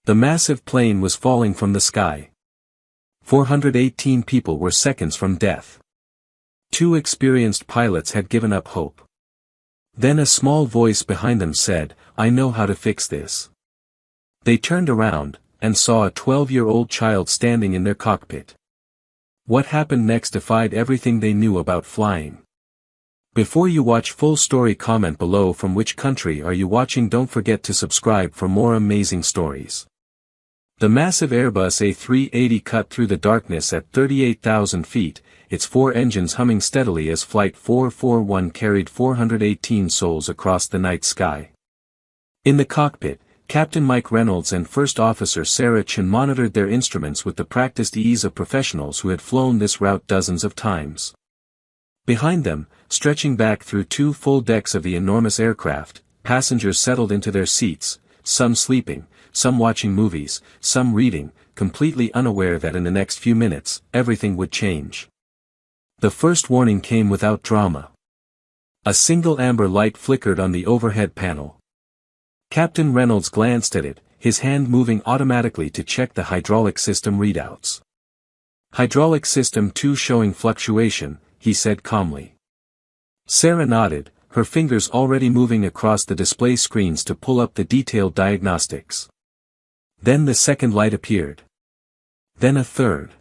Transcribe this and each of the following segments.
The massive plane was falling from the sky. 418 people were seconds from death. 2 experienced pilots had given up hope. Then a small voice behind them said, "I know how to fix this." They turned around, and saw a 12-year-old child standing in their cockpit. What happened next defied everything they knew about flying. Before you watch full story, comment below from which country are you watching. Don't forget to subscribe for more amazing stories. The massive Airbus A380 cut through the darkness at 38,000 feet, its 4 engines humming steadily as Flight 441 carried 418 souls across the night sky. In the cockpit, Captain Mike Reynolds and First Officer Sarah Chin monitored their instruments with the practiced ease of professionals who had flown this route dozens of times. Behind them, stretching back through 2 full decks of the enormous aircraft, passengers settled into their seats, some sleeping, some watching movies, some reading, completely unaware that in the next few minutes, everything would change. The first warning came without drama. A single amber light flickered on the overhead panel. Captain Reynolds glanced at it, his hand moving automatically to check the hydraulic system readouts. "Hydraulic system 2 showing fluctuation," he said calmly. Sarah nodded, her fingers already moving across the display screens to pull up the detailed diagnostics. Then the second light appeared. Then a third.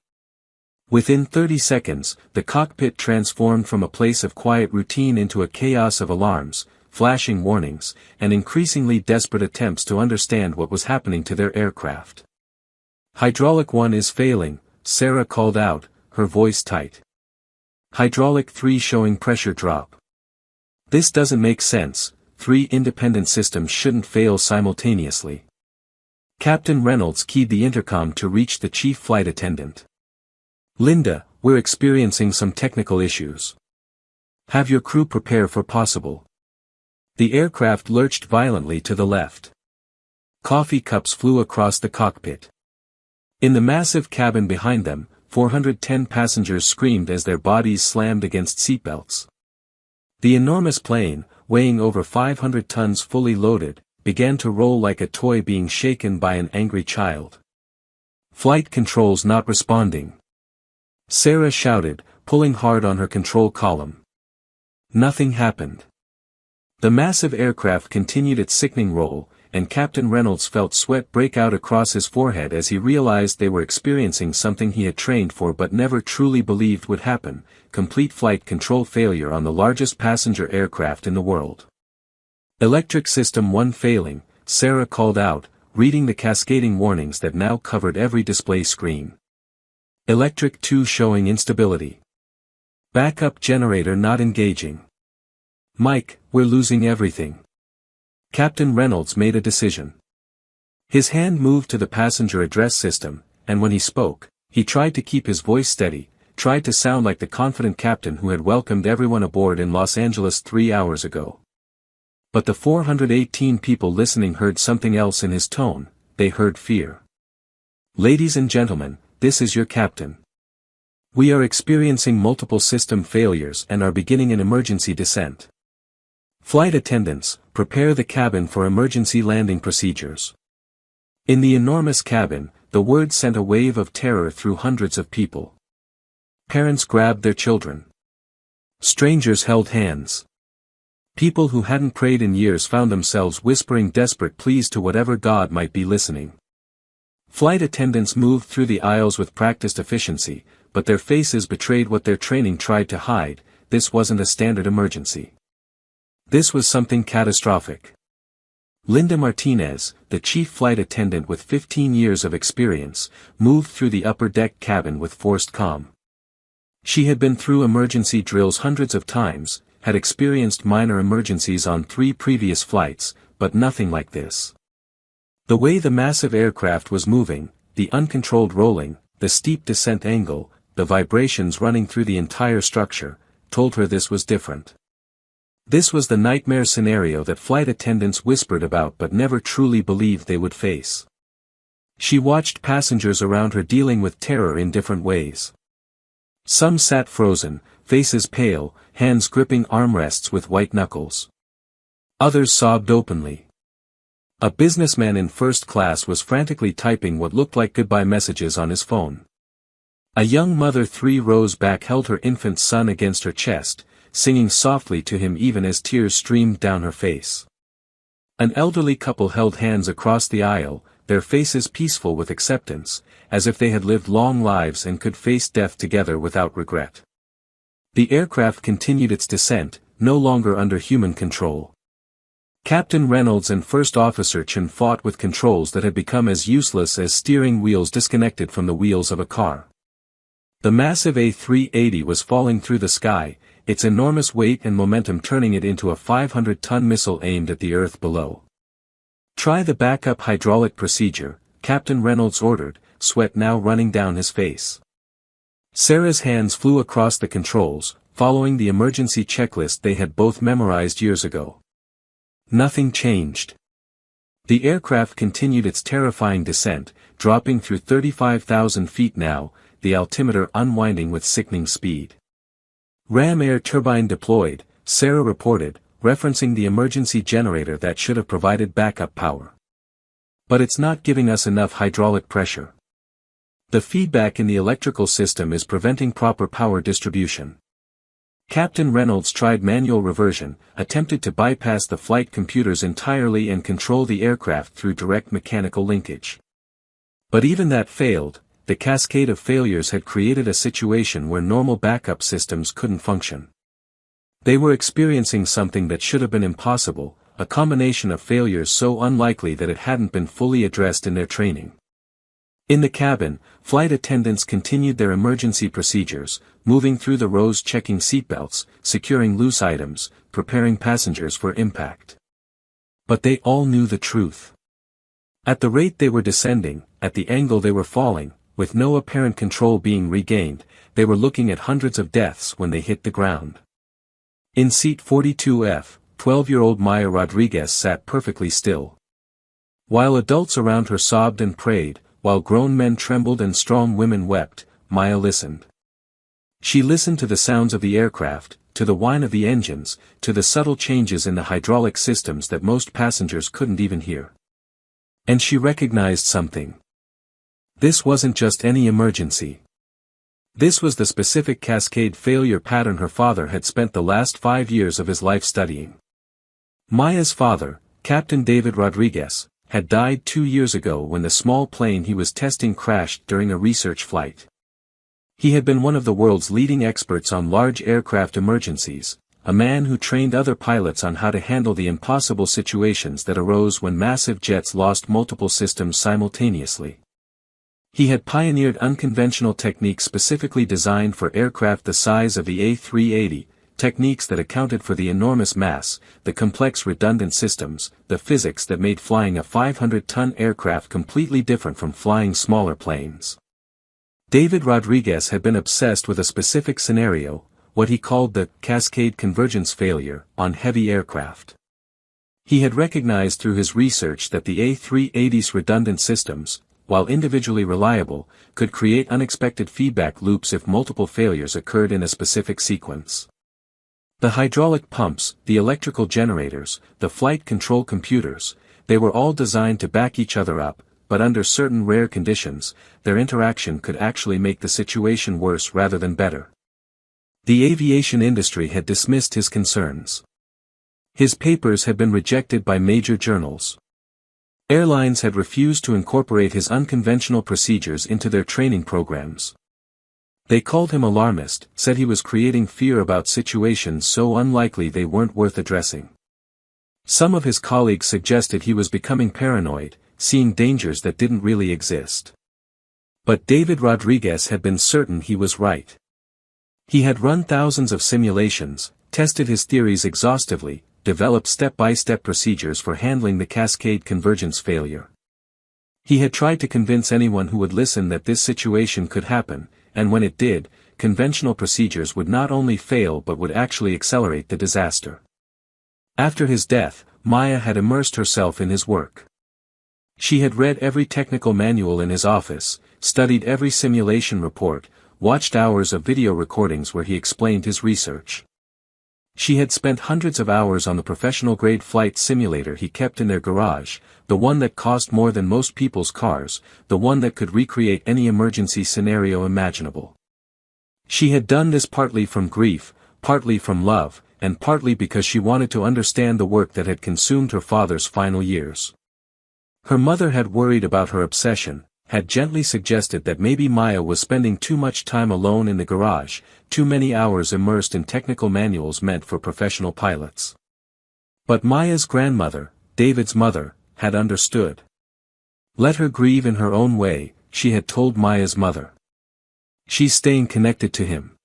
Within 30 seconds, the cockpit transformed from a place of quiet routine into a chaos of alarms, flashing warnings, and increasingly desperate attempts to understand what was happening to their aircraft. "Hydraulic 1 is failing," Sarah called out, her voice tight. "Hydraulic 3 showing pressure drop. This doesn't make sense, 3 independent systems shouldn't fail simultaneously." Captain Reynolds keyed the intercom to reach the chief flight attendant. "Linda, we're experiencing some technical issues. Have your crew prepare for possible." The aircraft lurched violently to the left. Coffee cups flew across the cockpit. In the massive cabin behind them, 410 passengers screamed as their bodies slammed against seatbelts. The enormous plane, weighing over 500 tons fully loaded, began to roll like a toy being shaken by an angry child. "Flight controls not responding," Sarah shouted, pulling hard on her control column. Nothing happened. The massive aircraft continued its sickening roll, and Captain Reynolds felt sweat break out across his forehead as he realized they were experiencing something he had trained for but never truly believed would happen: complete flight control failure on the largest passenger aircraft in the world. "Electric system 1 failing," Sarah called out, reading the cascading warnings that now covered every display screen. "Electric 2 showing instability. Backup generator not engaging. Mike, we're losing everything." Captain Reynolds made a decision. His hand moved to the passenger address system, and when he spoke, he tried to keep his voice steady, tried to sound like the confident captain who had welcomed everyone aboard in Los Angeles 3 hours ago. But the 418 people listening heard something else in his tone. They heard fear. "Ladies and gentlemen, this is your captain. We are experiencing multiple system failures and are beginning an emergency descent. Flight attendants, prepare the cabin for emergency landing procedures." In the enormous cabin, the word sent a wave of terror through hundreds of people. Parents grabbed their children. Strangers held hands. People who hadn't prayed in years found themselves whispering desperate pleas to whatever God might be listening. Flight attendants moved through the aisles with practiced efficiency, but their faces betrayed what their training tried to hide: this wasn't a standard emergency. This was something catastrophic. Linda Martinez, the chief flight attendant with 15 years of experience, moved through the upper deck cabin with forced calm. She had been through emergency drills hundreds of times, had experienced minor emergencies on 3 previous flights, but nothing like this. The way the massive aircraft was moving, the uncontrolled rolling, the steep descent angle, the vibrations running through the entire structure, told her this was different. This was the nightmare scenario that flight attendants whispered about but never truly believed they would face. She watched passengers around her dealing with terror in different ways. Some sat frozen, faces pale, hands gripping armrests with white knuckles. Others sobbed openly. A businessman in first class was frantically typing what looked like goodbye messages on his phone. A young mother 3 rows back held her infant son against her chest, singing softly to him even as tears streamed down her face. An elderly couple held hands across the aisle, their faces peaceful with acceptance, as if they had lived long lives and could face death together without regret. The aircraft continued its descent, no longer under human control. Captain Reynolds and First Officer Chen fought with controls that had become as useless as steering wheels disconnected from the wheels of a car. The massive A-380 was falling through the sky, its enormous weight and momentum turning it into a 500-ton missile aimed at the earth below. "Try the backup hydraulic procedure," Captain Reynolds ordered, sweat now running down his face. Sarah's hands flew across the controls, following the emergency checklist they had both memorized years ago. Nothing changed. The aircraft continued its terrifying descent, dropping through 35,000 feet now, the altimeter unwinding with sickening speed. "Ram air turbine deployed," Sarah reported, referencing the emergency generator that should have provided backup power. "But it's not giving us enough hydraulic pressure. The feedback in the electrical system is preventing proper power distribution." Captain Reynolds tried manual reversion, attempted to bypass the flight computers entirely and control the aircraft through direct mechanical linkage. But even that failed. The cascade of failures had created a situation where normal backup systems couldn't function. They were experiencing something that should have been impossible, a combination of failures so unlikely that it hadn't been fully addressed in their training. In the cabin, flight attendants continued their emergency procedures, moving through the rows checking seatbelts, securing loose items, preparing passengers for impact. But they all knew the truth. At the rate they were descending, at the angle they were falling, with no apparent control being regained, they were looking at hundreds of deaths when they hit the ground. In seat 42F, 12-year-old Maya Rodriguez sat perfectly still. While adults around her sobbed and prayed, while grown men trembled and strong women wept, Maya listened. She listened to the sounds of the aircraft, to the whine of the engines, to the subtle changes in the hydraulic systems that most passengers couldn't even hear. And she recognized something. This wasn't just any emergency. This was the specific cascade failure pattern her father had spent the last 5 years of his life studying. Maya's father, Captain David Rodriguez, had died 2 years ago when the small plane he was testing crashed during a research flight. He had been one of the world's leading experts on large aircraft emergencies, a man who trained other pilots on how to handle the impossible situations that arose when massive jets lost multiple systems simultaneously. He had pioneered unconventional techniques specifically designed for aircraft the size of the A380, techniques that accounted for the enormous mass, the complex redundant systems, the physics that made flying a 500-ton aircraft completely different from flying smaller planes. David Rodriguez had been obsessed with a specific scenario, what he called the cascade convergence failure, on heavy aircraft. He had recognized through his research that the A380's redundant systems, while individually reliable, could create unexpected feedback loops if multiple failures occurred in a specific sequence. The hydraulic pumps, the electrical generators, the flight control computers, they were all designed to back each other up, but under certain rare conditions, their interaction could actually make the situation worse rather than better. The aviation industry had dismissed his concerns. His papers had been rejected by major journals. Airlines had refused to incorporate his unconventional procedures into their training programs. They called him alarmist, said he was creating fear about situations so unlikely they weren't worth addressing. Some of his colleagues suggested he was becoming paranoid, seeing dangers that didn't really exist. But David Rodriguez had been certain he was right. He had run thousands of simulations, tested his theories exhaustively, developed step-by-step procedures for handling the cascade convergence failure. He had tried to convince anyone who would listen that this situation could happen, and when it did, conventional procedures would not only fail but would actually accelerate the disaster. After his death, Maya had immersed herself in his work. She had read every technical manual in his office, studied every simulation report, watched hours of video recordings where he explained his research. She had spent hundreds of hours on the professional-grade flight simulator he kept in their garage, the one that cost more than most people's cars, the one that could recreate any emergency scenario imaginable. She had done this partly from grief, partly from love, and partly because she wanted to understand the work that had consumed her father's final years. Her mother had worried about her obsession, had gently suggested that maybe Maya was spending too much time alone in the garage, too many hours immersed in technical manuals meant for professional pilots. But Maya's grandmother, David's mother, had understood. Let her grieve in her own way, she had told Maya's mother. She's staying connected to him.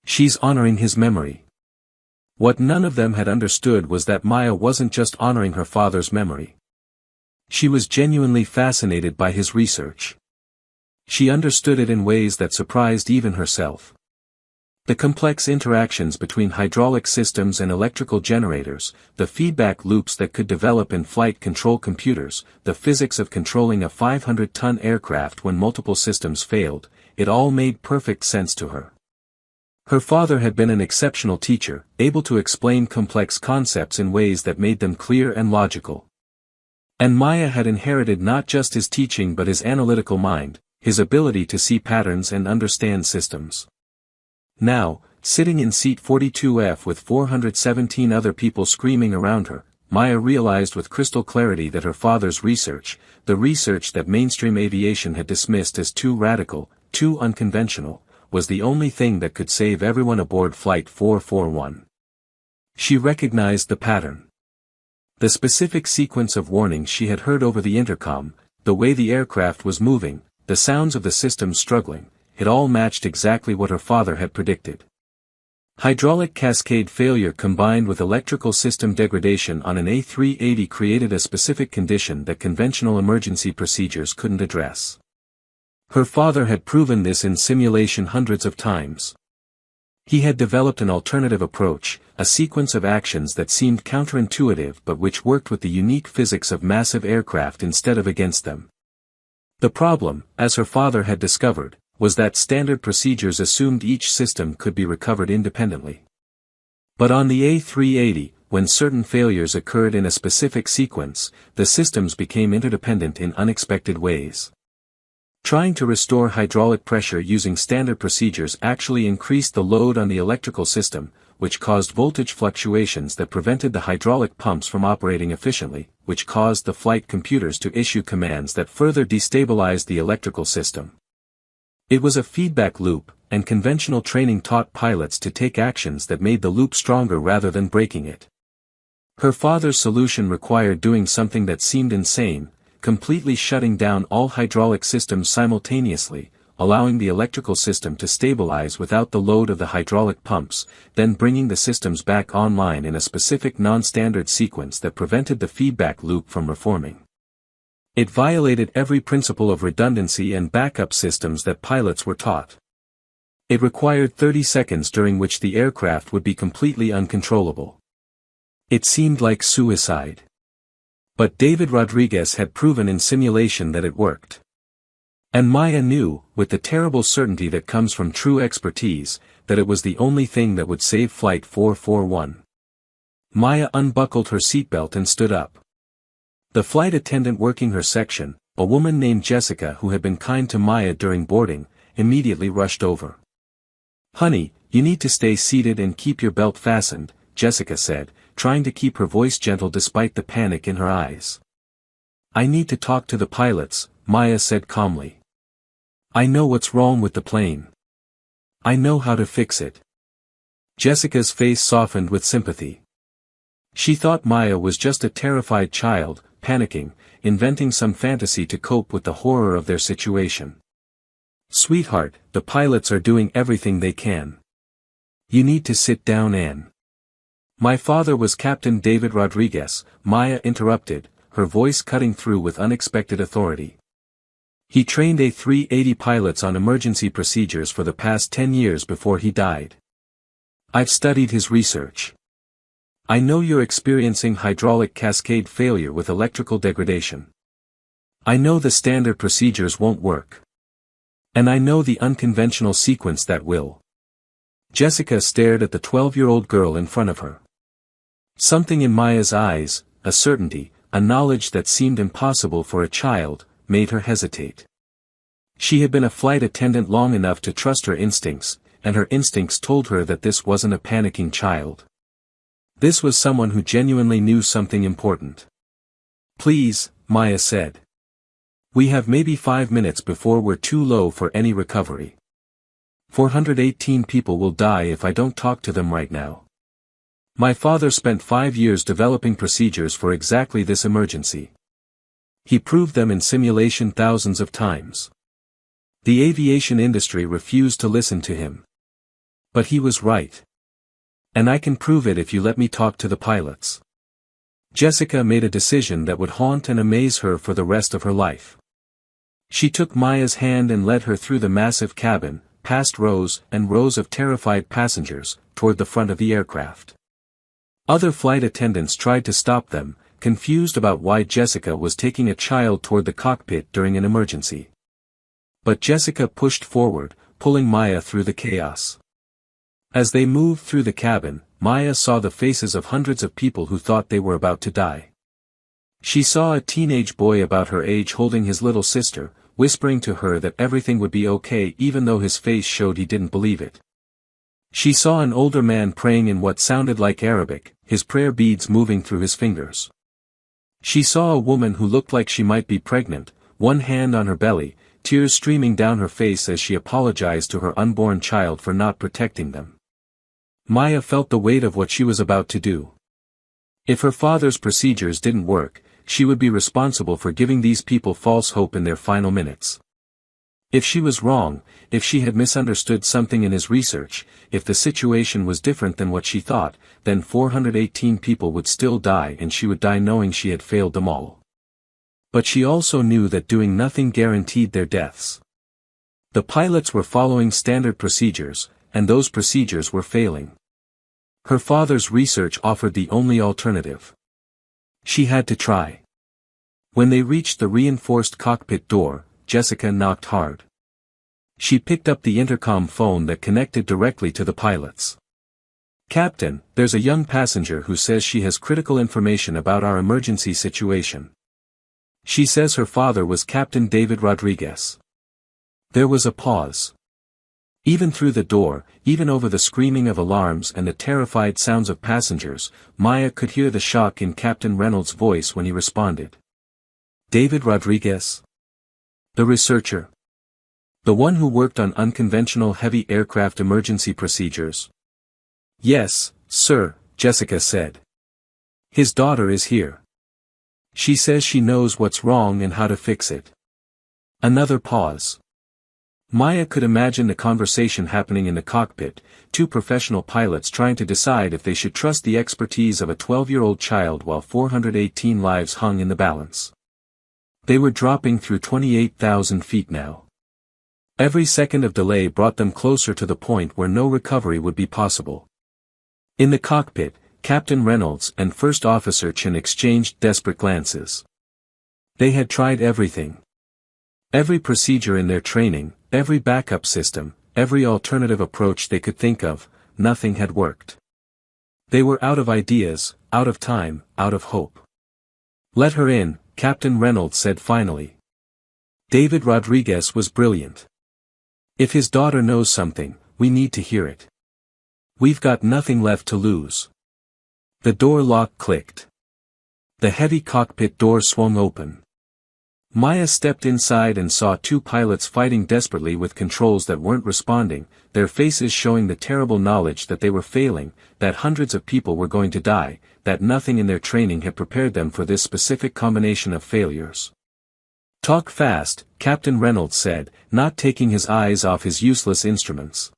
She's honoring his memory. What none of them had understood was that Maya wasn't just honoring her father's memory. She was genuinely fascinated by his research. She understood it in ways that surprised even herself. The complex interactions between hydraulic systems and electrical generators, the feedback loops that could develop in flight control computers, the physics of controlling a 500-ton aircraft when multiple systems failed, it all made perfect sense to her. Her father had been an exceptional teacher, able to explain complex concepts in ways that made them clear and logical. And Maya had inherited not just his teaching but his analytical mind, his ability to see patterns and understand systems. Now, sitting in seat 42F with 417 other people screaming around her, Maya realized with crystal clarity that her father's research, the research that mainstream aviation had dismissed as too radical, too unconventional, was the only thing that could save everyone aboard Flight 441. She recognized the pattern. The specific sequence of warnings she had heard over the intercom, the way the aircraft was moving, the sounds of the systems struggling, it all matched exactly what her father had predicted. Hydraulic cascade failure combined with electrical system degradation on an A380 created a specific condition that conventional emergency procedures couldn't address. Her father had proven this in simulation hundreds of times. He had developed an alternative approach, a sequence of actions that seemed counterintuitive but which worked with the unique physics of massive aircraft instead of against them. The problem, as her father had discovered, was that standard procedures assumed each system could be recovered independently. But on the A380, when certain failures occurred in a specific sequence, the systems became interdependent in unexpected ways. Trying to restore hydraulic pressure using standard procedures actually increased the load on the electrical system, which caused voltage fluctuations that prevented the hydraulic pumps from operating efficiently, which caused the flight computers to issue commands that further destabilized the electrical system. It was a feedback loop, and conventional training taught pilots to take actions that made the loop stronger rather than breaking it. Her father's solution required doing something that seemed insane, completely shutting down all hydraulic systems simultaneously, allowing the electrical system to stabilize without the load of the hydraulic pumps, then bringing the systems back online in a specific non-standard sequence that prevented the feedback loop from reforming. It violated every principle of redundancy and backup systems that pilots were taught. It required 30 seconds during which the aircraft would be completely uncontrollable. It seemed like suicide. But David Rodriguez had proven in simulation that it worked. And Maya knew, with the terrible certainty that comes from true expertise, that it was the only thing that would save Flight 441. Maya unbuckled her seatbelt and stood up. The flight attendant working her section, a woman named Jessica who had been kind to Maya during boarding, immediately rushed over. "Honey, you need to stay seated and keep your belt fastened," Jessica said, trying to keep her voice gentle despite the panic in her eyes. "I need to talk to the pilots," Maya said calmly. "I know what's wrong with the plane. I know how to fix it." Jessica's face softened with sympathy. She thought Maya was just a terrified child, panicking, inventing some fantasy to cope with the horror of their situation. "Sweetheart, the pilots are doing everything they can. You need to sit down and—" "My father was Captain David Rodriguez," Maya interrupted, her voice cutting through with unexpected authority. "He trained A380 pilots on emergency procedures for the past 10 years before he died. I've studied his research. I know you're experiencing hydraulic cascade failure with electrical degradation. I know the standard procedures won't work. And I know the unconventional sequence that will. Jessica stared at the 12-year-old girl in front of her. Something in Maya's eyes, a certainty, a knowledge that seemed impossible for a child, made her hesitate. She had been a flight attendant long enough to trust her instincts, and her instincts told her that this wasn't a panicking child. This was someone who genuinely knew something important. "Please," Maya said. "We have maybe 5 minutes before we're too low for any recovery. 418 people will die if I don't talk to them right now. My father spent 5 years developing procedures for exactly this emergency. He proved them in simulation thousands of times. The aviation industry refused to listen to him. But he was right. And I can prove it if you let me talk to the pilots." Jessica made a decision that would haunt and amaze her for the rest of her life. She took Maya's hand and led her through the massive cabin, past rows and rows of terrified passengers, toward the front of the aircraft. Other flight attendants tried to stop them, confused about why Jessica was taking a child toward the cockpit during an emergency. But Jessica pushed forward, pulling Maya through the chaos. As they moved through the cabin, Maya saw the faces of hundreds of people who thought they were about to die. She saw a teenage boy about her age holding his little sister, whispering to her that everything would be okay even though his face showed he didn't believe it. She saw an older man praying in what sounded like Arabic, his prayer beads moving through his fingers. She saw a woman who looked like she might be pregnant, one hand on her belly, tears streaming down her face as she apologized to her unborn child for not protecting them. Maya felt the weight of what she was about to do. If her father's procedures didn't work, she would be responsible for giving these people false hope in their final minutes. If she was wrong, if she had misunderstood something in his research, if the situation was different than what she thought, then 418 people would still die and she would die knowing she had failed them all. But she also knew that doing nothing guaranteed their deaths. The pilots were following standard procedures, and those procedures were failing. Her father's research offered the only alternative. She had to try. When they reached the reinforced cockpit door, Jessica knocked hard. She picked up the intercom phone that connected directly to the pilots. "Captain, there's a young passenger who says she has critical information about our emergency situation. She says her father was Captain David Rodriguez." There was a pause. Even through the door, even over the screaming of alarms and the terrified sounds of passengers, Maya could hear the shock in Captain Reynolds' voice when he responded. "David Rodriguez? The researcher? The one who worked on unconventional heavy aircraft emergency procedures?" "Yes, sir," Jessica said. "His daughter is here. She says she knows what's wrong and how to fix it." Another pause. Maya could imagine the conversation happening in the cockpit, two professional pilots trying to decide if they should trust the expertise of a 12-year-old child while 418 lives hung in the balance. They were dropping through 28,000 feet now. Every second of delay brought them closer to the point where no recovery would be possible. In the cockpit, Captain Reynolds and First Officer Chen exchanged desperate glances. They had tried everything. Every procedure in their training, every backup system, every alternative approach they could think of, nothing had worked. They were out of ideas, out of time, out of hope. "Let her in," Captain Reynolds said finally. "David Rodriguez was brilliant. If his daughter knows something, we need to hear it. We've got nothing left to lose." The door lock clicked. The heavy cockpit door swung open. Maya stepped inside and saw two pilots fighting desperately with controls that weren't responding, their faces showing the terrible knowledge that they were failing, that hundreds of people were going to die, that nothing in their training had prepared them for this specific combination of failures. "Talk fast," Captain Reynolds said, not taking his eyes off his useless instruments.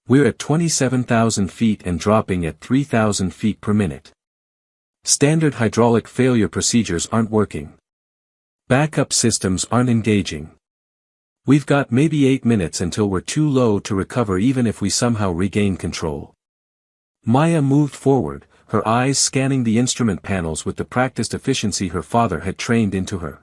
"We're at 27,000 feet and dropping at 3,000 feet per minute. Standard hydraulic failure procedures aren't working. Backup systems aren't engaging. We've got maybe 8 minutes until we're too low to recover even if we somehow regain control." Maya moved forward, her eyes scanning the instrument panels with the practiced efficiency her father had trained into her.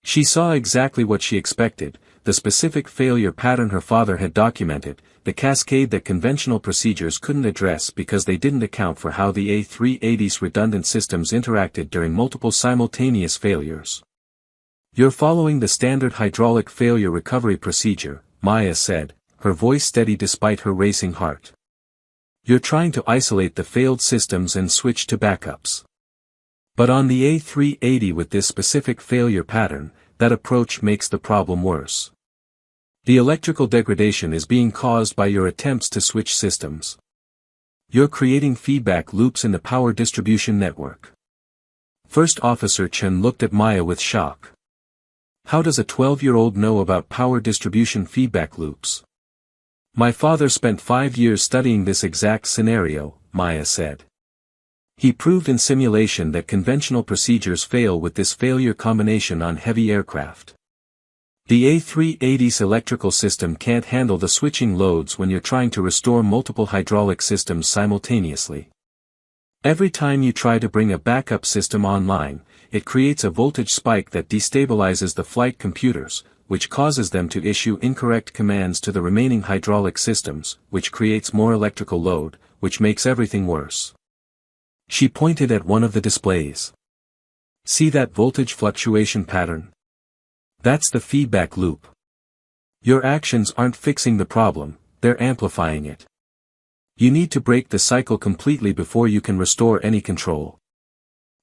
She saw exactly what she expected, the specific failure pattern her father had documented, the cascade that conventional procedures couldn't address because they didn't account for how the A380's redundant systems interacted during multiple simultaneous failures. "You're following the standard hydraulic failure recovery procedure," Maya said, her voice steady despite her racing heart. "You're trying to isolate the failed systems and switch to backups. But on the A380 with this specific failure pattern, that approach makes the problem worse. The electrical degradation is being caused by your attempts to switch systems. You're creating feedback loops in the power distribution network." First Officer Chen looked at Maya with shock. "How does a 12-year-old know about power distribution feedback loops?" "My father spent 5 years studying this exact scenario," Maya said. "He proved in simulation that conventional procedures fail with this failure combination on heavy aircraft. The A380's electrical system can't handle the switching loads when you're trying to restore multiple hydraulic systems simultaneously. Every time you try to bring a backup system online, it creates a voltage spike that destabilizes the flight computers, which causes them to issue incorrect commands to the remaining hydraulic systems, which creates more electrical load, which makes everything worse." She pointed at one of the displays. "See that voltage fluctuation pattern? That's the feedback loop. Your actions aren't fixing the problem, they're amplifying it. You need to break the cycle completely before you can restore any control."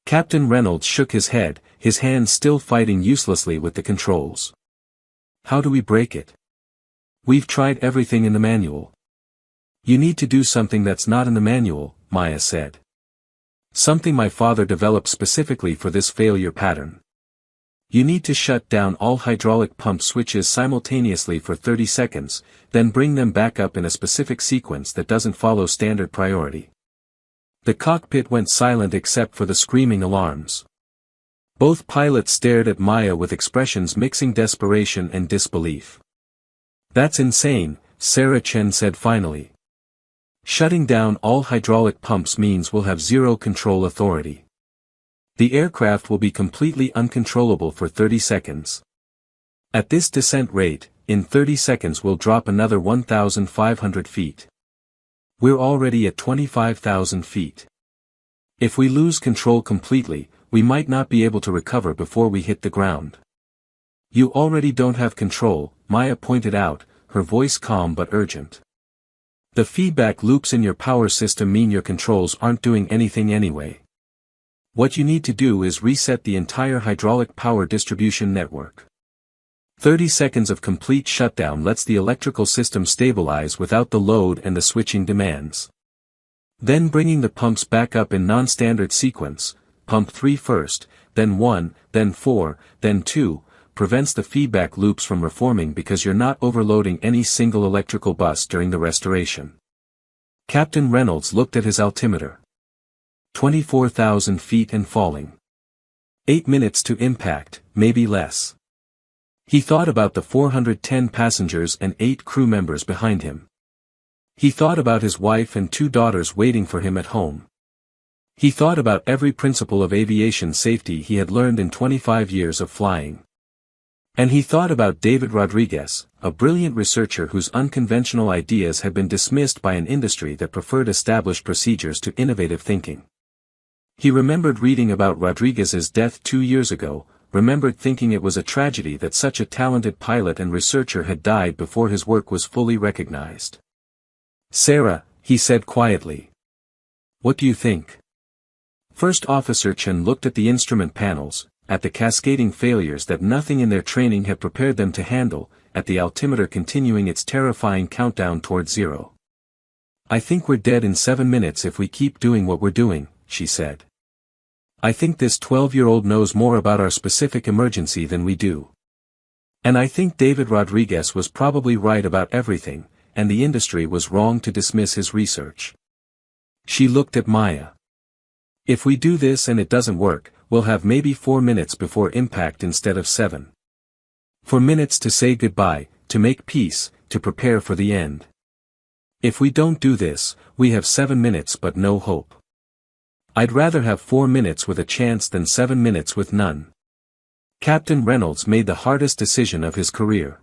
Captain Reynolds shook his head, his hands still fighting uselessly with the controls. "How do we break it? We've tried everything in the manual." "You need to do something that's not in the manual," Maya said. "Something my father developed specifically for this failure pattern. You need to shut down all hydraulic pump switches simultaneously for 30 seconds, then bring them back up in a specific sequence that doesn't follow standard priority." The cockpit went silent except for the screaming alarms. Both pilots stared at Maya with expressions mixing desperation and disbelief. "That's insane," Sarah Chen said finally. "Shutting down all hydraulic pumps means we'll have zero control authority. The aircraft will be completely uncontrollable for 30 seconds. At this descent rate, in 30 seconds we'll drop another 1,500 feet. We're already at 25,000 feet. If we lose control completely, we might not be able to recover before we hit the ground." "You already don't have control," Maya pointed out, her voice calm but urgent. "The feedback loops in your power system mean your controls aren't doing anything anyway. What you need to do is reset the entire hydraulic power distribution network. 30 seconds of complete shutdown lets the electrical system stabilize without the load and the switching demands. Then bringing the pumps back up in non-standard sequence, pump 3 first, then 1, then 4, then 2, prevents the feedback loops from reforming because you're not overloading any single electrical bus during the restoration." Captain Reynolds looked at his altimeter. 24,000 feet and falling. 8 minutes to impact, maybe less. He thought about the 410 passengers and 8 crew members behind him. He thought about his wife and 2 daughters waiting for him at home. He thought about every principle of aviation safety he had learned in 25 years of flying. And he thought about David Rodriguez, a brilliant researcher whose unconventional ideas had been dismissed by an industry that preferred established procedures to innovative thinking. He remembered reading about Rodriguez's death 2 years ago, remembered thinking it was a tragedy that such a talented pilot and researcher had died before his work was fully recognized. "Sarah," he said quietly. "What do you think?" First Officer Chen looked at the instrument panels, at the cascading failures that nothing in their training had prepared them to handle, at the altimeter continuing its terrifying countdown toward zero. "I think we're dead in 7 minutes if we keep doing what we're doing," she said. "I think this 12-year-old knows more about our specific emergency than we do. And I think David Rodriguez was probably right about everything, and the industry was wrong to dismiss his research." She looked at Maya. "If we do this and it doesn't work, we'll have maybe 4 minutes before impact instead of 7. 4 minutes to say goodbye, to make peace, to prepare for the end. If we don't do this, we have 7 minutes but no hope. I'd rather have 4 minutes with a chance than 7 minutes with none." Captain Reynolds made the hardest decision of his career.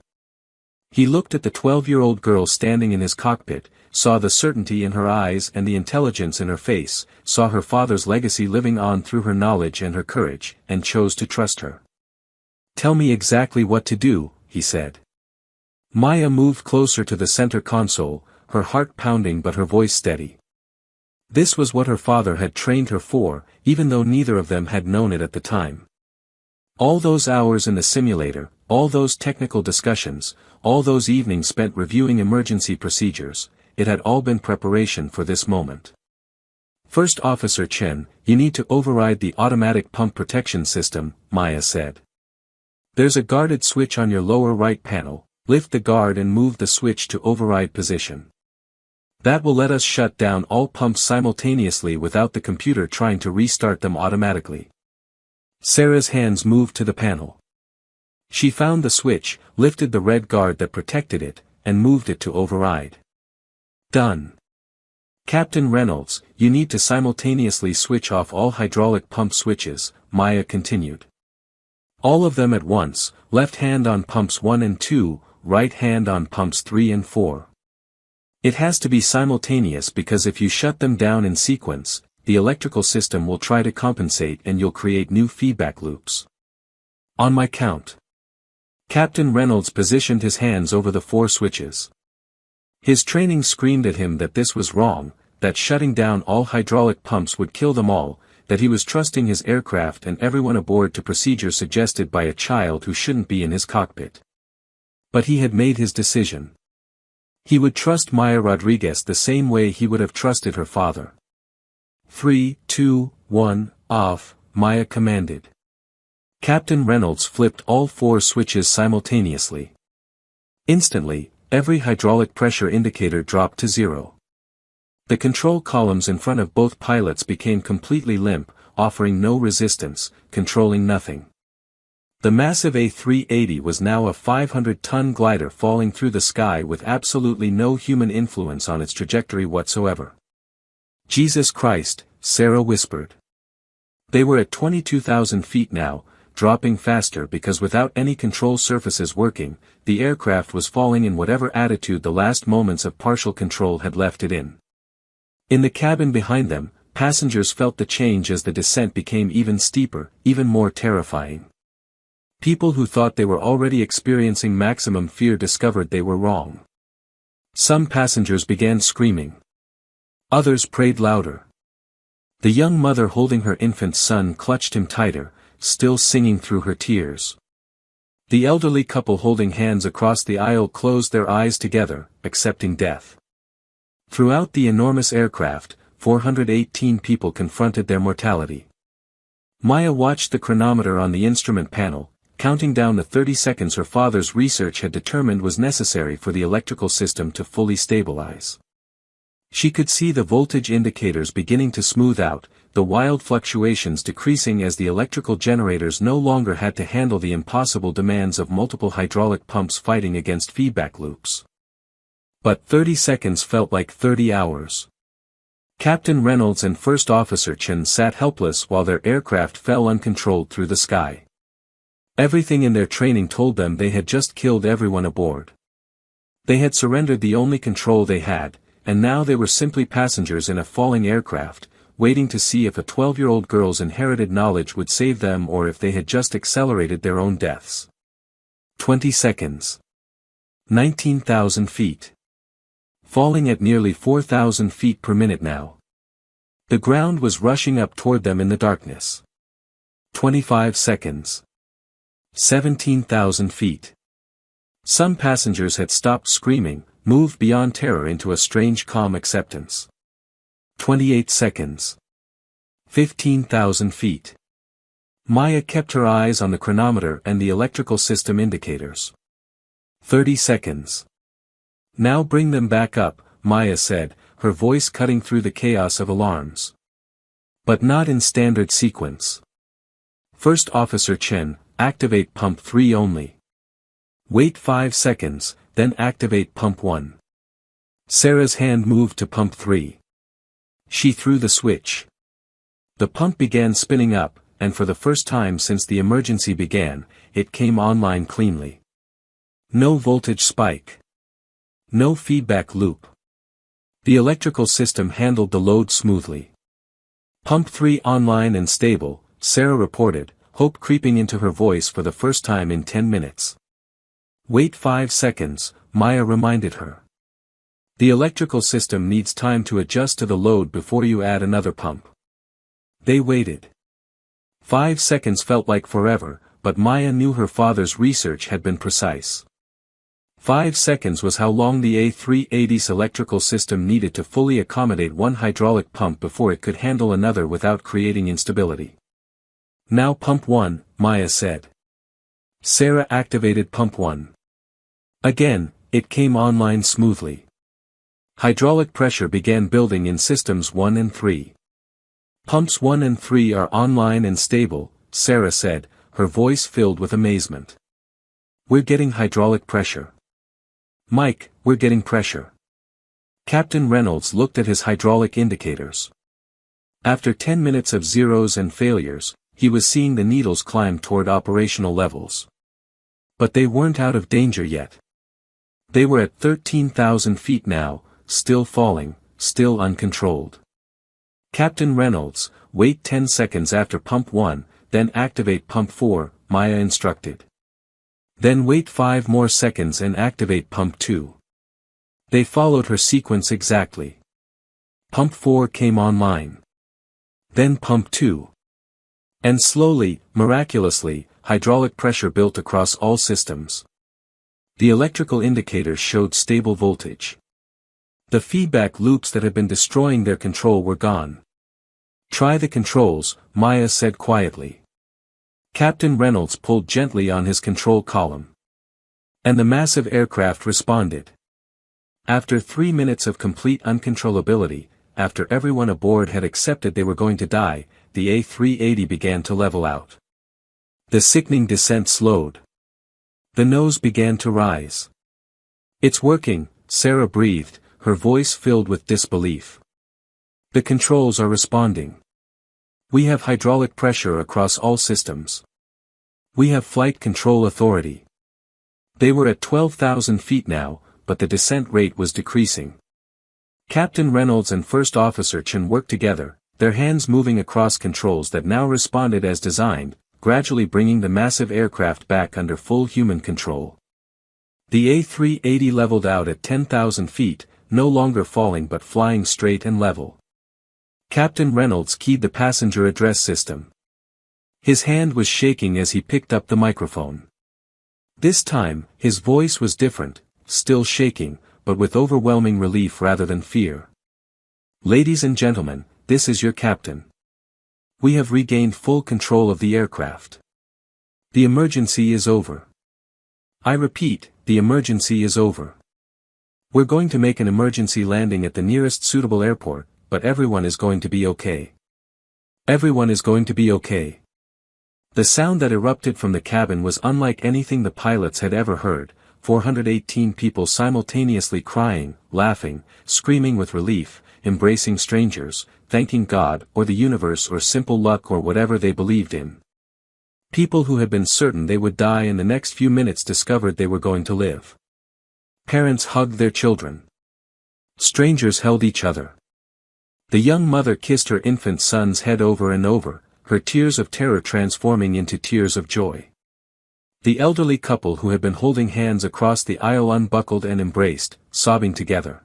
He looked at the 12-year-old girl standing in his cockpit, saw the certainty in her eyes and the intelligence in her face, saw her father's legacy living on through her knowledge and her courage, and chose to trust her. "Tell me exactly what to do," he said. Maya moved closer to the center console, her heart pounding but her voice steady. This was what her father had trained her for, even though neither of them had known it at the time. All those hours in the simulator, all those technical discussions, all those evenings spent reviewing emergency procedures, it had all been preparation for this moment. "First Officer Chen, you need to override the automatic pump protection system," Maya said. "There's a guarded switch on your lower right panel, lift the guard and move the switch to override position. That will let us shut down all pumps simultaneously without the computer trying to restart them automatically." Sarah's hands moved to the panel. She found the switch, lifted the red guard that protected it, and moved it to override. "Done. Captain Reynolds, you need to simultaneously switch off all hydraulic pump switches," Maya continued. "All of them at once, left hand on pumps 1 and 2, right hand on pumps 3 and 4. It has to be simultaneous because if you shut them down in sequence, the electrical system will try to compensate and you'll create new feedback loops. On my count." Captain Reynolds positioned his hands over the 4 switches. His training screamed at him that this was wrong, that shutting down all hydraulic pumps would kill them all, that he was trusting his aircraft and everyone aboard to procedure suggested by a child who shouldn't be in his cockpit. But he had made his decision. He would trust Maya Rodriguez the same way he would have trusted her father. 3, 2, 1, off, Maya commanded. Captain Reynolds flipped all 4 switches simultaneously. Instantly, every hydraulic pressure indicator dropped to 0. The control columns in front of both pilots became completely limp, offering no resistance, controlling nothing. The massive A380 was now a 500-ton glider falling through the sky with absolutely no human influence on its trajectory whatsoever. "Jesus Christ," Sarah whispered. They were at 22,000 feet now, dropping faster because without any control surfaces working, the aircraft was falling in whatever attitude the last moments of partial control had left it in. In the cabin behind them, passengers felt the change as the descent became even steeper, even more terrifying. People who thought they were already experiencing maximum fear discovered they were wrong. Some passengers began screaming. Others prayed louder. The young mother holding her infant son clutched him tighter, still singing through her tears. The elderly couple holding hands across the aisle closed their eyes together, accepting death. Throughout the enormous aircraft, 418 people confronted their mortality. Maya watched the chronometer on the instrument panel, counting down the 30 seconds her father's research had determined was necessary for the electrical system to fully stabilize. She could see the voltage indicators beginning to smooth out, the wild fluctuations decreasing as the electrical generators no longer had to handle the impossible demands of multiple hydraulic pumps fighting against feedback loops. But 30 seconds felt like 30 hours. Captain Reynolds and First Officer Chen sat helpless while their aircraft fell uncontrolled through the sky. Everything in their training told them they had just killed everyone aboard. They had surrendered the only control they had, and now they were simply passengers in a falling aircraft, waiting to see if a 12-year-old girl's inherited knowledge would save them or if they had just accelerated their own deaths. 20 seconds. 19,000 feet. Falling at nearly 4,000 feet per minute now. The ground was rushing up toward them in the darkness. 25 seconds. 17,000 feet. Some passengers had stopped screaming, moved beyond terror into a strange calm acceptance. 28 seconds. 15,000 feet. Maya kept her eyes on the chronometer and the electrical system indicators. 30 seconds. "Now bring them back up," Maya said, her voice cutting through the chaos of alarms. But not in standard sequence. "First Officer Chen, activate pump 3 only. Wait 5 seconds, then activate pump 1. Sarah's hand moved to pump 3. She threw the switch. The pump began spinning up, and for the first time since the emergency began, it came online cleanly. No voltage spike. No feedback loop. The electrical system handled the load smoothly. Pump 3 online and stable, Sarah reported, hope creeping into her voice for the first time in 10 minutes. Wait 5 seconds, Maya reminded her. The electrical system needs time to adjust to the load before you add another pump. They waited. 5 seconds felt like forever, but Maya knew her father's research had been precise. 5 seconds was how long the A380's electrical system needed to fully accommodate one hydraulic pump before it could handle another without creating instability. Now pump 1, Maya said. Sarah activated pump 1. Again, it came online smoothly. Hydraulic pressure began building in systems 1 and 3. Pumps 1 and 3 are online and stable, Sarah said, her voice filled with amazement. We're getting hydraulic pressure. Mike, we're getting pressure. Captain Reynolds looked at his hydraulic indicators. After 10 minutes of zeros and failures, he was seeing the needles climb toward operational levels. But they weren't out of danger yet. They were at 13,000 feet now, still falling, still uncontrolled. Captain Reynolds, wait 10 seconds after pump 1, then activate pump 4, Maya instructed. Then wait 5 more seconds and activate pump 2. They followed her sequence exactly. Pump 4 came online. Then pump 2. And slowly, miraculously, hydraulic pressure built across all systems. The electrical indicators showed stable voltage. The feedback loops that had been destroying their control were gone. Try the controls, Maya said quietly. Captain Reynolds pulled gently on his control column. And the massive aircraft responded. After 3 minutes of complete uncontrollability, after everyone aboard had accepted they were going to die, the A380 began to level out. The sickening descent slowed. The nose began to rise. It's working, Sarah breathed, her voice filled with disbelief. The controls are responding. We have hydraulic pressure across all systems. We have flight control authority. They were at 12,000 feet now, but the descent rate was decreasing. Captain Reynolds and First Officer Chen worked together, their hands moving across controls that now responded as designed, gradually bringing the massive aircraft back under full human control. The A380 leveled out at 10,000 feet, no longer falling but flying straight and level. Captain Reynolds keyed the passenger address system. His hand was shaking as he picked up the microphone. This time, his voice was different, still shaking, but with overwhelming relief rather than fear. Ladies and gentlemen, this is your captain. We have regained full control of the aircraft. The emergency is over. I repeat, the emergency is over. We're going to make an emergency landing at the nearest suitable airport, but everyone is going to be okay. Everyone is going to be okay. The sound that erupted from the cabin was unlike anything the pilots had ever heard, 418 people simultaneously crying, laughing, screaming with relief, embracing strangers, thanking God or the universe or simple luck or whatever they believed in. People who had been certain they would die in the next few minutes discovered they were going to live. Parents hugged their children. Strangers held each other. The young mother kissed her infant son's head over and over, her tears of terror transforming into tears of joy. The elderly couple who had been holding hands across the aisle unbuckled and embraced, sobbing together.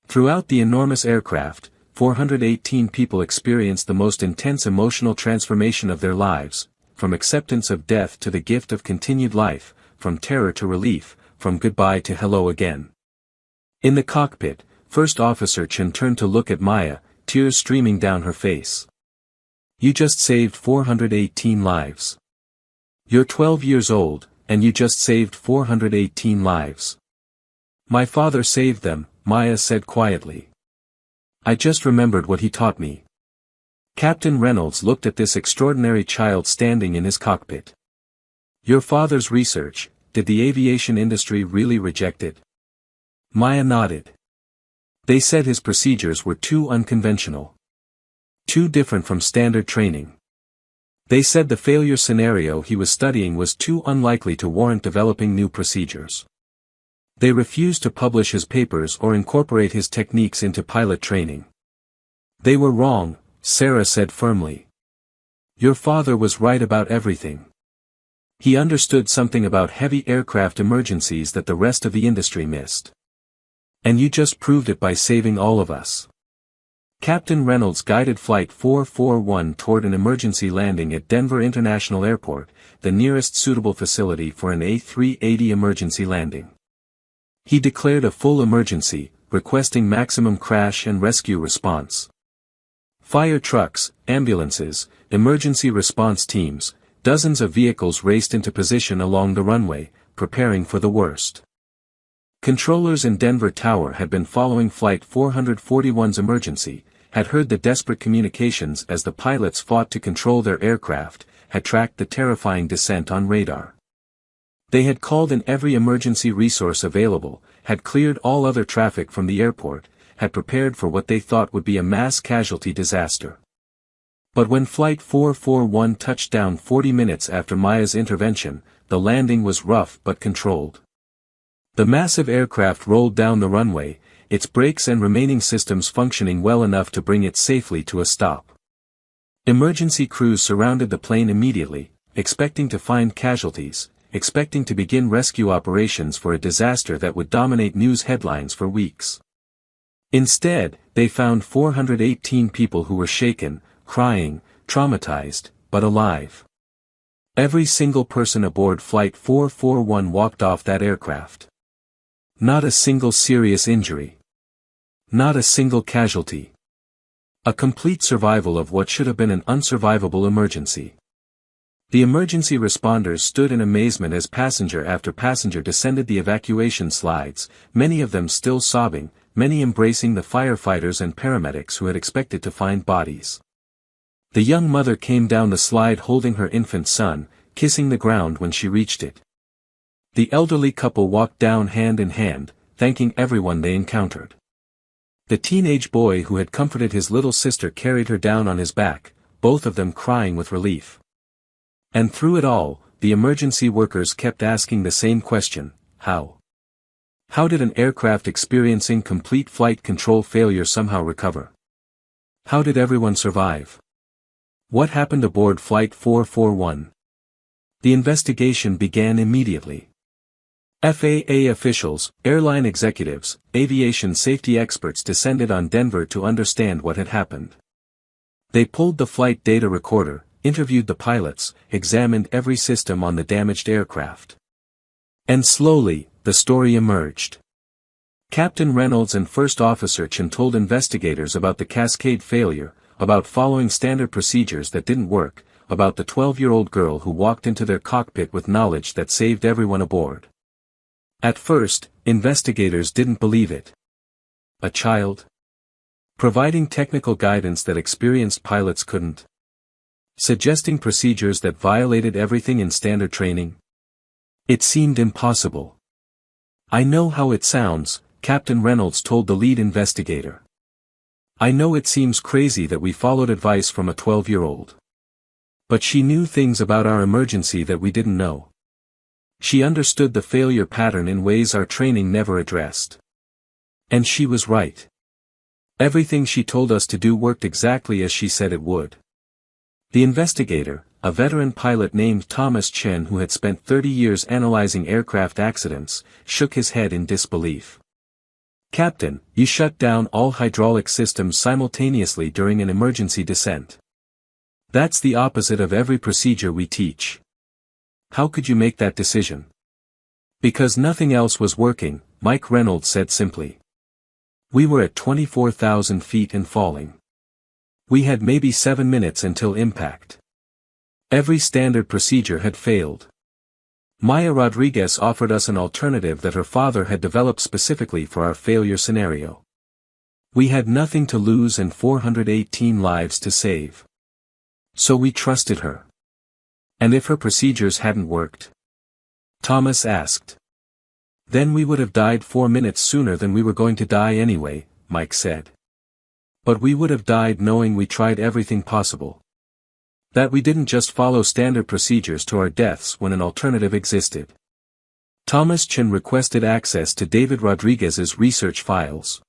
Throughout the enormous aircraft, 418 people experienced the most intense emotional transformation of their lives, from acceptance of death to the gift of continued life, from terror to relief, from goodbye to hello again. In the cockpit, First Officer Chen turned to look at Maya, tears streaming down her face. You just saved 418 lives. You're 12 years old, and you just saved 418 lives. My father saved them, Maya said quietly. I just remembered what he taught me. Captain Reynolds looked at this extraordinary child standing in his cockpit. Your father's research, did the aviation industry really reject it? Maya nodded. They said his procedures were too unconventional. Too different from standard training. They said the failure scenario he was studying was too unlikely to warrant developing new procedures. They refused to publish his papers or incorporate his techniques into pilot training. They were wrong, Sarah said firmly. Your father was right about everything. He understood something about heavy aircraft emergencies that the rest of the industry missed. And you just proved it by saving all of us. Captain Reynolds guided Flight 441 toward an emergency landing at Denver International Airport, the nearest suitable facility for an A380 emergency landing. He declared a full emergency, requesting maximum crash and rescue response. Fire trucks, ambulances, emergency response teams, dozens of vehicles raced into position along the runway, preparing for the worst. Controllers in Denver Tower had been following Flight 441's emergency, had heard the desperate communications as the pilots fought to control their aircraft, had tracked the terrifying descent on radar. They had called in every emergency resource available, had cleared all other traffic from the airport, had prepared for what they thought would be a mass casualty disaster. But when Flight 441 touched down 40 minutes after Maya's intervention, the landing was rough but controlled. The massive aircraft rolled down the runway, its brakes and remaining systems functioning well enough to bring it safely to a stop. Emergency crews surrounded the plane immediately, expecting to find casualties, expecting to begin rescue operations for a disaster that would dominate news headlines for weeks. Instead, they found 418 people who were shaken, crying, traumatized, but alive. Every single person aboard Flight 441 walked off that aircraft. Not a single serious injury. Not a single casualty. A complete survival of what should have been an unsurvivable emergency. The emergency responders stood in amazement as passenger after passenger descended the evacuation slides, many of them still sobbing, many embracing the firefighters and paramedics who had expected to find bodies. The young mother came down the slide holding her infant son, kissing the ground when she reached it. The elderly couple walked down hand in hand, thanking everyone they encountered. The teenage boy who had comforted his little sister carried her down on his back, both of them crying with relief. And through it all, the emergency workers kept asking the same question, how? How did an aircraft experiencing complete flight control failure somehow recover? How did everyone survive? What happened aboard Flight 441? The investigation began immediately. FAA officials, airline executives, aviation safety experts descended on Denver to understand what had happened. They pulled the flight data recorder, interviewed the pilots, examined every system on the damaged aircraft. And slowly, the story emerged. Captain Reynolds and First Officer Chen told investigators about the cascade failure, about following standard procedures that didn't work, about the 12-year-old girl who walked into their cockpit with knowledge that saved everyone aboard. At first, investigators didn't believe it. A child? Providing technical guidance that experienced pilots couldn't? Suggesting procedures that violated everything in standard training? It seemed impossible. I know how it sounds, Captain Reynolds told the lead investigator. I know it seems crazy that we followed advice from a 12-year-old. But she knew things about our emergency that we didn't know. She understood the failure pattern in ways our training never addressed. And she was right. Everything she told us to do worked exactly as she said it would. The investigator, a veteran pilot named Thomas Chen who had spent 30 years analyzing aircraft accidents, shook his head in disbelief. Captain, you shut down all hydraulic systems simultaneously during an emergency descent. That's the opposite of every procedure we teach. How could you make that decision? Because nothing else was working, Mike Reynolds said simply. We were at 24,000 feet and falling. We had maybe 7 minutes until impact. Every standard procedure had failed. Maya Rodriguez offered us an alternative that her father had developed specifically for our failure scenario. We had nothing to lose and 418 lives to save. So we trusted her. And if her procedures hadn't worked? Thomas asked. Then we would have died 4 minutes sooner than we were going to die anyway, Mike said. But we would have died knowing we tried everything possible. That we didn't just follow standard procedures to our deaths when an alternative existed. Thomas Chin requested access to David Rodriguez's research files.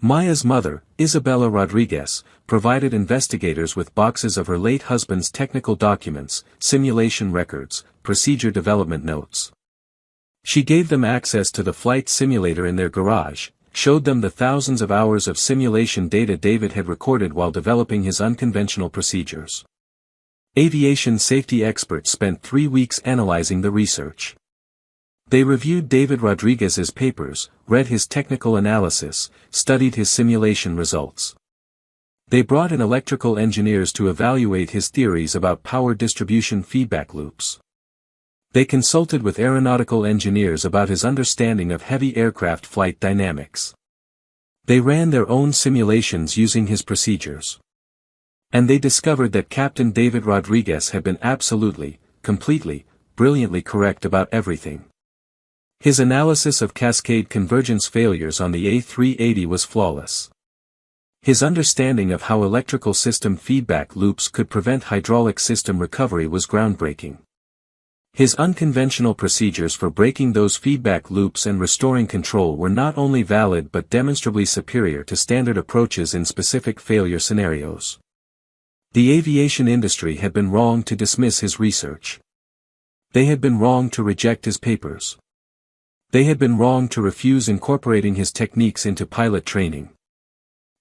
Maya's mother, Isabella Rodriguez, provided investigators with boxes of her late husband's technical documents, simulation records, procedure development notes. She gave them access to the flight simulator in their garage, showed them the thousands of hours of simulation data David had recorded while developing his unconventional procedures. Aviation safety experts spent 3 weeks analyzing the research. They reviewed David Rodriguez's papers, read his technical analysis, studied his simulation results. They brought in electrical engineers to evaluate his theories about power distribution feedback loops. They consulted with aeronautical engineers about his understanding of heavy aircraft flight dynamics. They ran their own simulations using his procedures. And they discovered that Captain David Rodriguez had been absolutely, completely, brilliantly correct about everything. His analysis of cascade convergence failures on the A380 was flawless. His understanding of how electrical system feedback loops could prevent hydraulic system recovery was groundbreaking. His unconventional procedures for breaking those feedback loops and restoring control were not only valid but demonstrably superior to standard approaches in specific failure scenarios. The aviation industry had been wrong to dismiss his research. They had been wrong to reject his papers. They had been wrong to refuse incorporating his techniques into pilot training.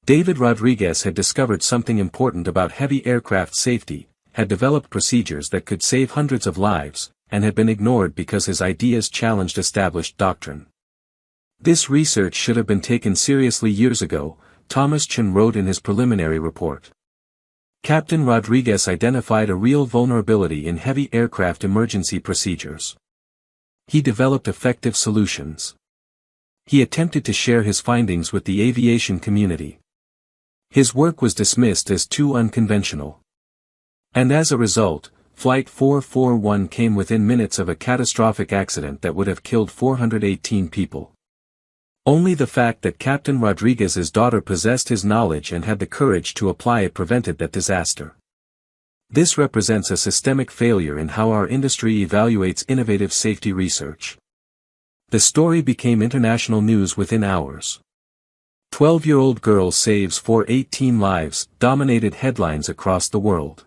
David Rodriguez had discovered something important about heavy aircraft safety, had developed procedures that could save hundreds of lives, and had been ignored because his ideas challenged established doctrine. This research should have been taken seriously years ago, Thomas Chin wrote in his preliminary report. Captain Rodriguez identified a real vulnerability in heavy aircraft emergency procedures. He developed effective solutions. He attempted to share his findings with the aviation community. His work was dismissed as too unconventional. And as a result, Flight 441 came within minutes of a catastrophic accident that would have killed 418 people. Only the fact that Captain Rodriguez's daughter possessed his knowledge and had the courage to apply it prevented that disaster. This represents a systemic failure in how our industry evaluates innovative safety research. The story became international news within hours. 12-year-old girl saves 418 lives dominated headlines across the world.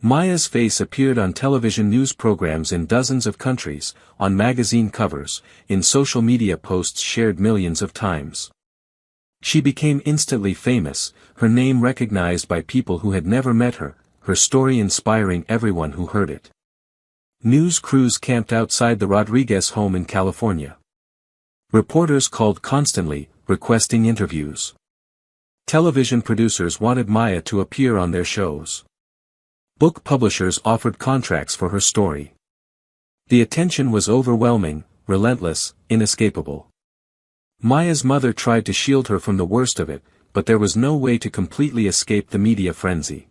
Maya's face appeared on television news programs in dozens of countries, on magazine covers, in social media posts shared millions of times. She became instantly famous, her name recognized by people who had never met her, her story inspiring everyone who heard it. News crews camped outside the Rodriguez home in California. Reporters called constantly, requesting interviews. Television producers wanted Maya to appear on their shows. Book publishers offered contracts for her story. The attention was overwhelming, relentless, inescapable. Maya's mother tried to shield her from the worst of it, but there was no way to completely escape the media frenzy.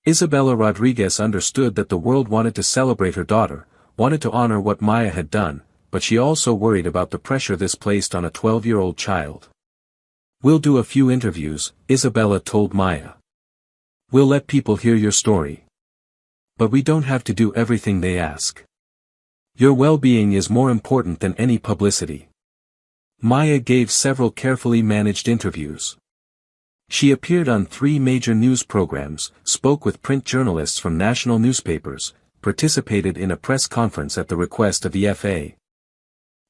Isabella Rodriguez understood that the world wanted to celebrate her daughter, wanted to honor what Maya had done, but she also worried about the pressure this placed on a 12-year-old child. "We'll do a few interviews," Isabella told Maya. "We'll let people hear your story. But we don't have to do everything they ask. Your well-being is more important than any publicity." Maya gave several carefully managed interviews. She appeared on 3 major news programs, spoke with print journalists from national newspapers, participated in a press conference at the request of the FA.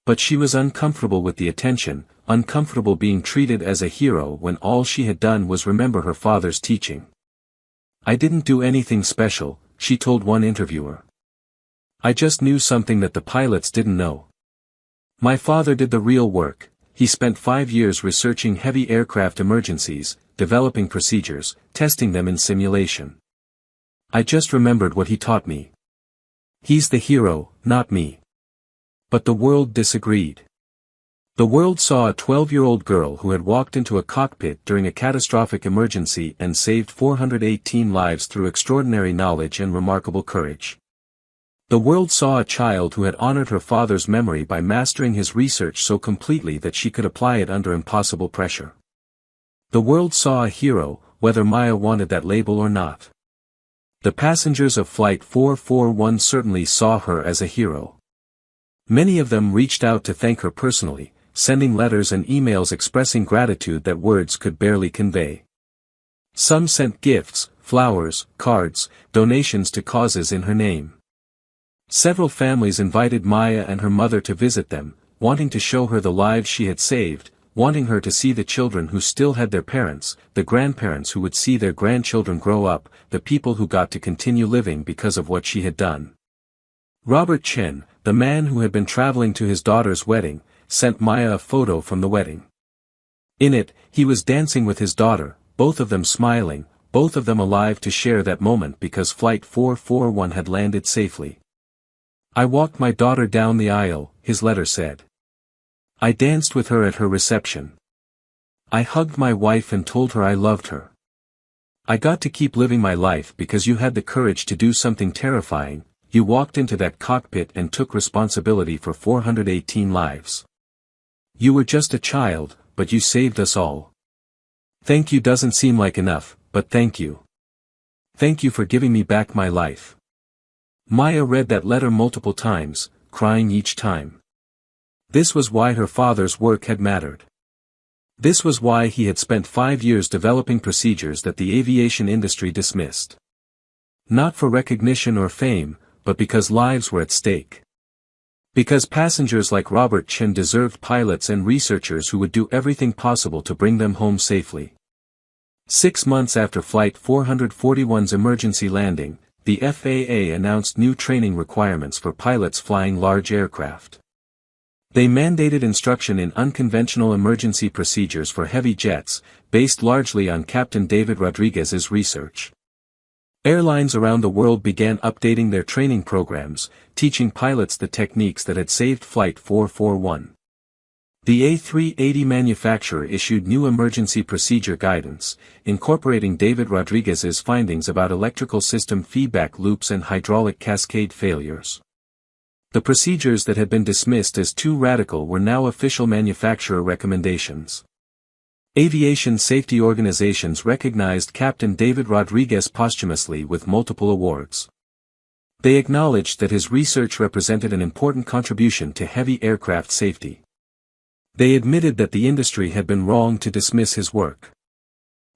But she was uncomfortable with the attention, uncomfortable being treated as a hero when all she had done was remember her father's teaching. "I didn't do anything special," she told one interviewer. "I just knew something that the pilots didn't know. My father did the real work. He spent 5 years researching heavy aircraft emergencies, developing procedures, testing them in simulation. I just remembered what he taught me. He's the hero, not me." But the world disagreed. The world saw a 12-year-old girl who had walked into a cockpit during a catastrophic emergency and saved 418 lives through extraordinary knowledge and remarkable courage. The world saw a child who had honored her father's memory by mastering his research so completely that she could apply it under impossible pressure. The world saw a hero, whether Maya wanted that label or not. The passengers of Flight 441 certainly saw her as a hero. Many of them reached out to thank her personally, sending letters and emails expressing gratitude that words could barely convey. Some sent gifts, flowers, cards, donations to causes in her name. Several families invited Maya and her mother to visit them, wanting to show her the lives she had saved, wanting her to see the children who still had their parents, the grandparents who would see their grandchildren grow up, the people who got to continue living because of what she had done. Robert Chen, the man who had been traveling to his daughter's wedding, sent Maya a photo from the wedding. In it, he was dancing with his daughter, both of them smiling, both of them alive to share that moment because Flight 441 had landed safely. I walked my daughter down the aisle, his letter said. I danced with her at her reception. I hugged my wife and told her I loved her. I got to keep living my life because you had the courage to do something terrifying. You walked into that cockpit and took responsibility for 418 lives. You were just a child, but you saved us all. Thank you doesn't seem like enough, but thank you. Thank you for giving me back my life. Maya read that letter multiple times, crying each time. This was why her father's work had mattered. This was why he had spent 5 years developing procedures that the aviation industry dismissed. Not for recognition or fame, but because lives were at stake. Because passengers like Robert Chen deserved pilots and researchers who would do everything possible to bring them home safely. 6 months after Flight 441's emergency landing, the FAA announced new training requirements for pilots flying large aircraft. They mandated instruction in unconventional emergency procedures for heavy jets, based largely on Captain David Rodriguez's research. Airlines around the world began updating their training programs, teaching pilots the techniques that had saved Flight 441. The A380 manufacturer issued new emergency procedure guidance, incorporating David Rodriguez's findings about electrical system feedback loops and hydraulic cascade failures. The procedures that had been dismissed as too radical were now official manufacturer recommendations. Aviation safety organizations recognized Captain David Rodriguez posthumously with multiple awards. They acknowledged that his research represented an important contribution to heavy aircraft safety. They admitted that the industry had been wrong to dismiss his work.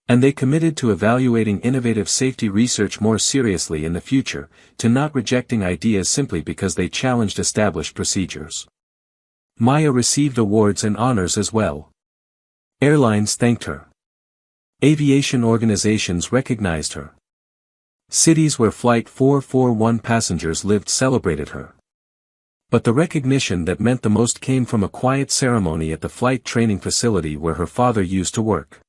And they committed to evaluating innovative safety research more seriously in the future, to not rejecting ideas simply because they challenged established procedures. Maya received awards and honors as well. Airlines thanked her. Aviation organizations recognized her. Cities where Flight 441 passengers lived celebrated her. But the recognition that meant the most came from a quiet ceremony at the flight training facility where her father used to work.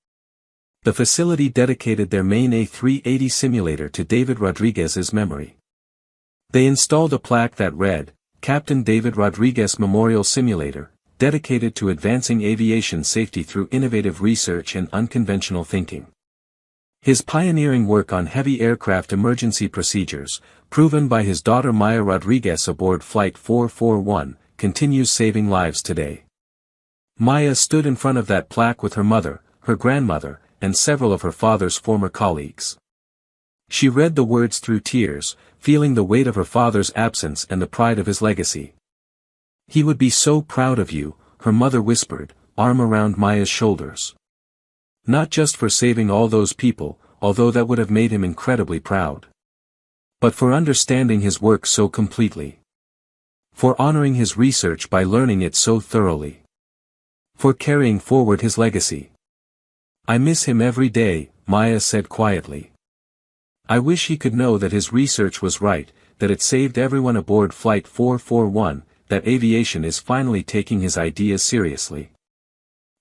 The facility dedicated their main A380 simulator to David Rodriguez's memory. They installed a plaque that read, Captain David Rodriguez Memorial Simulator, dedicated to advancing aviation safety through innovative research and unconventional thinking. His pioneering work on heavy aircraft emergency procedures, proven by his daughter Maya Rodriguez aboard Flight 441, continues saving lives today. Maya stood in front of that plaque with her mother, her grandmother, and several of her father's former colleagues. She read the words through tears, feeling the weight of her father's absence and the pride of his legacy. He would be so proud of you, her mother whispered, arm around Maya's shoulders. Not just for saving all those people, although that would have made him incredibly proud. But for understanding his work so completely. For honoring his research by learning it so thoroughly. For carrying forward his legacy. I miss him every day, Maya said quietly. I wish he could know that his research was right, that it saved everyone aboard Flight 441, that aviation is finally taking his ideas seriously.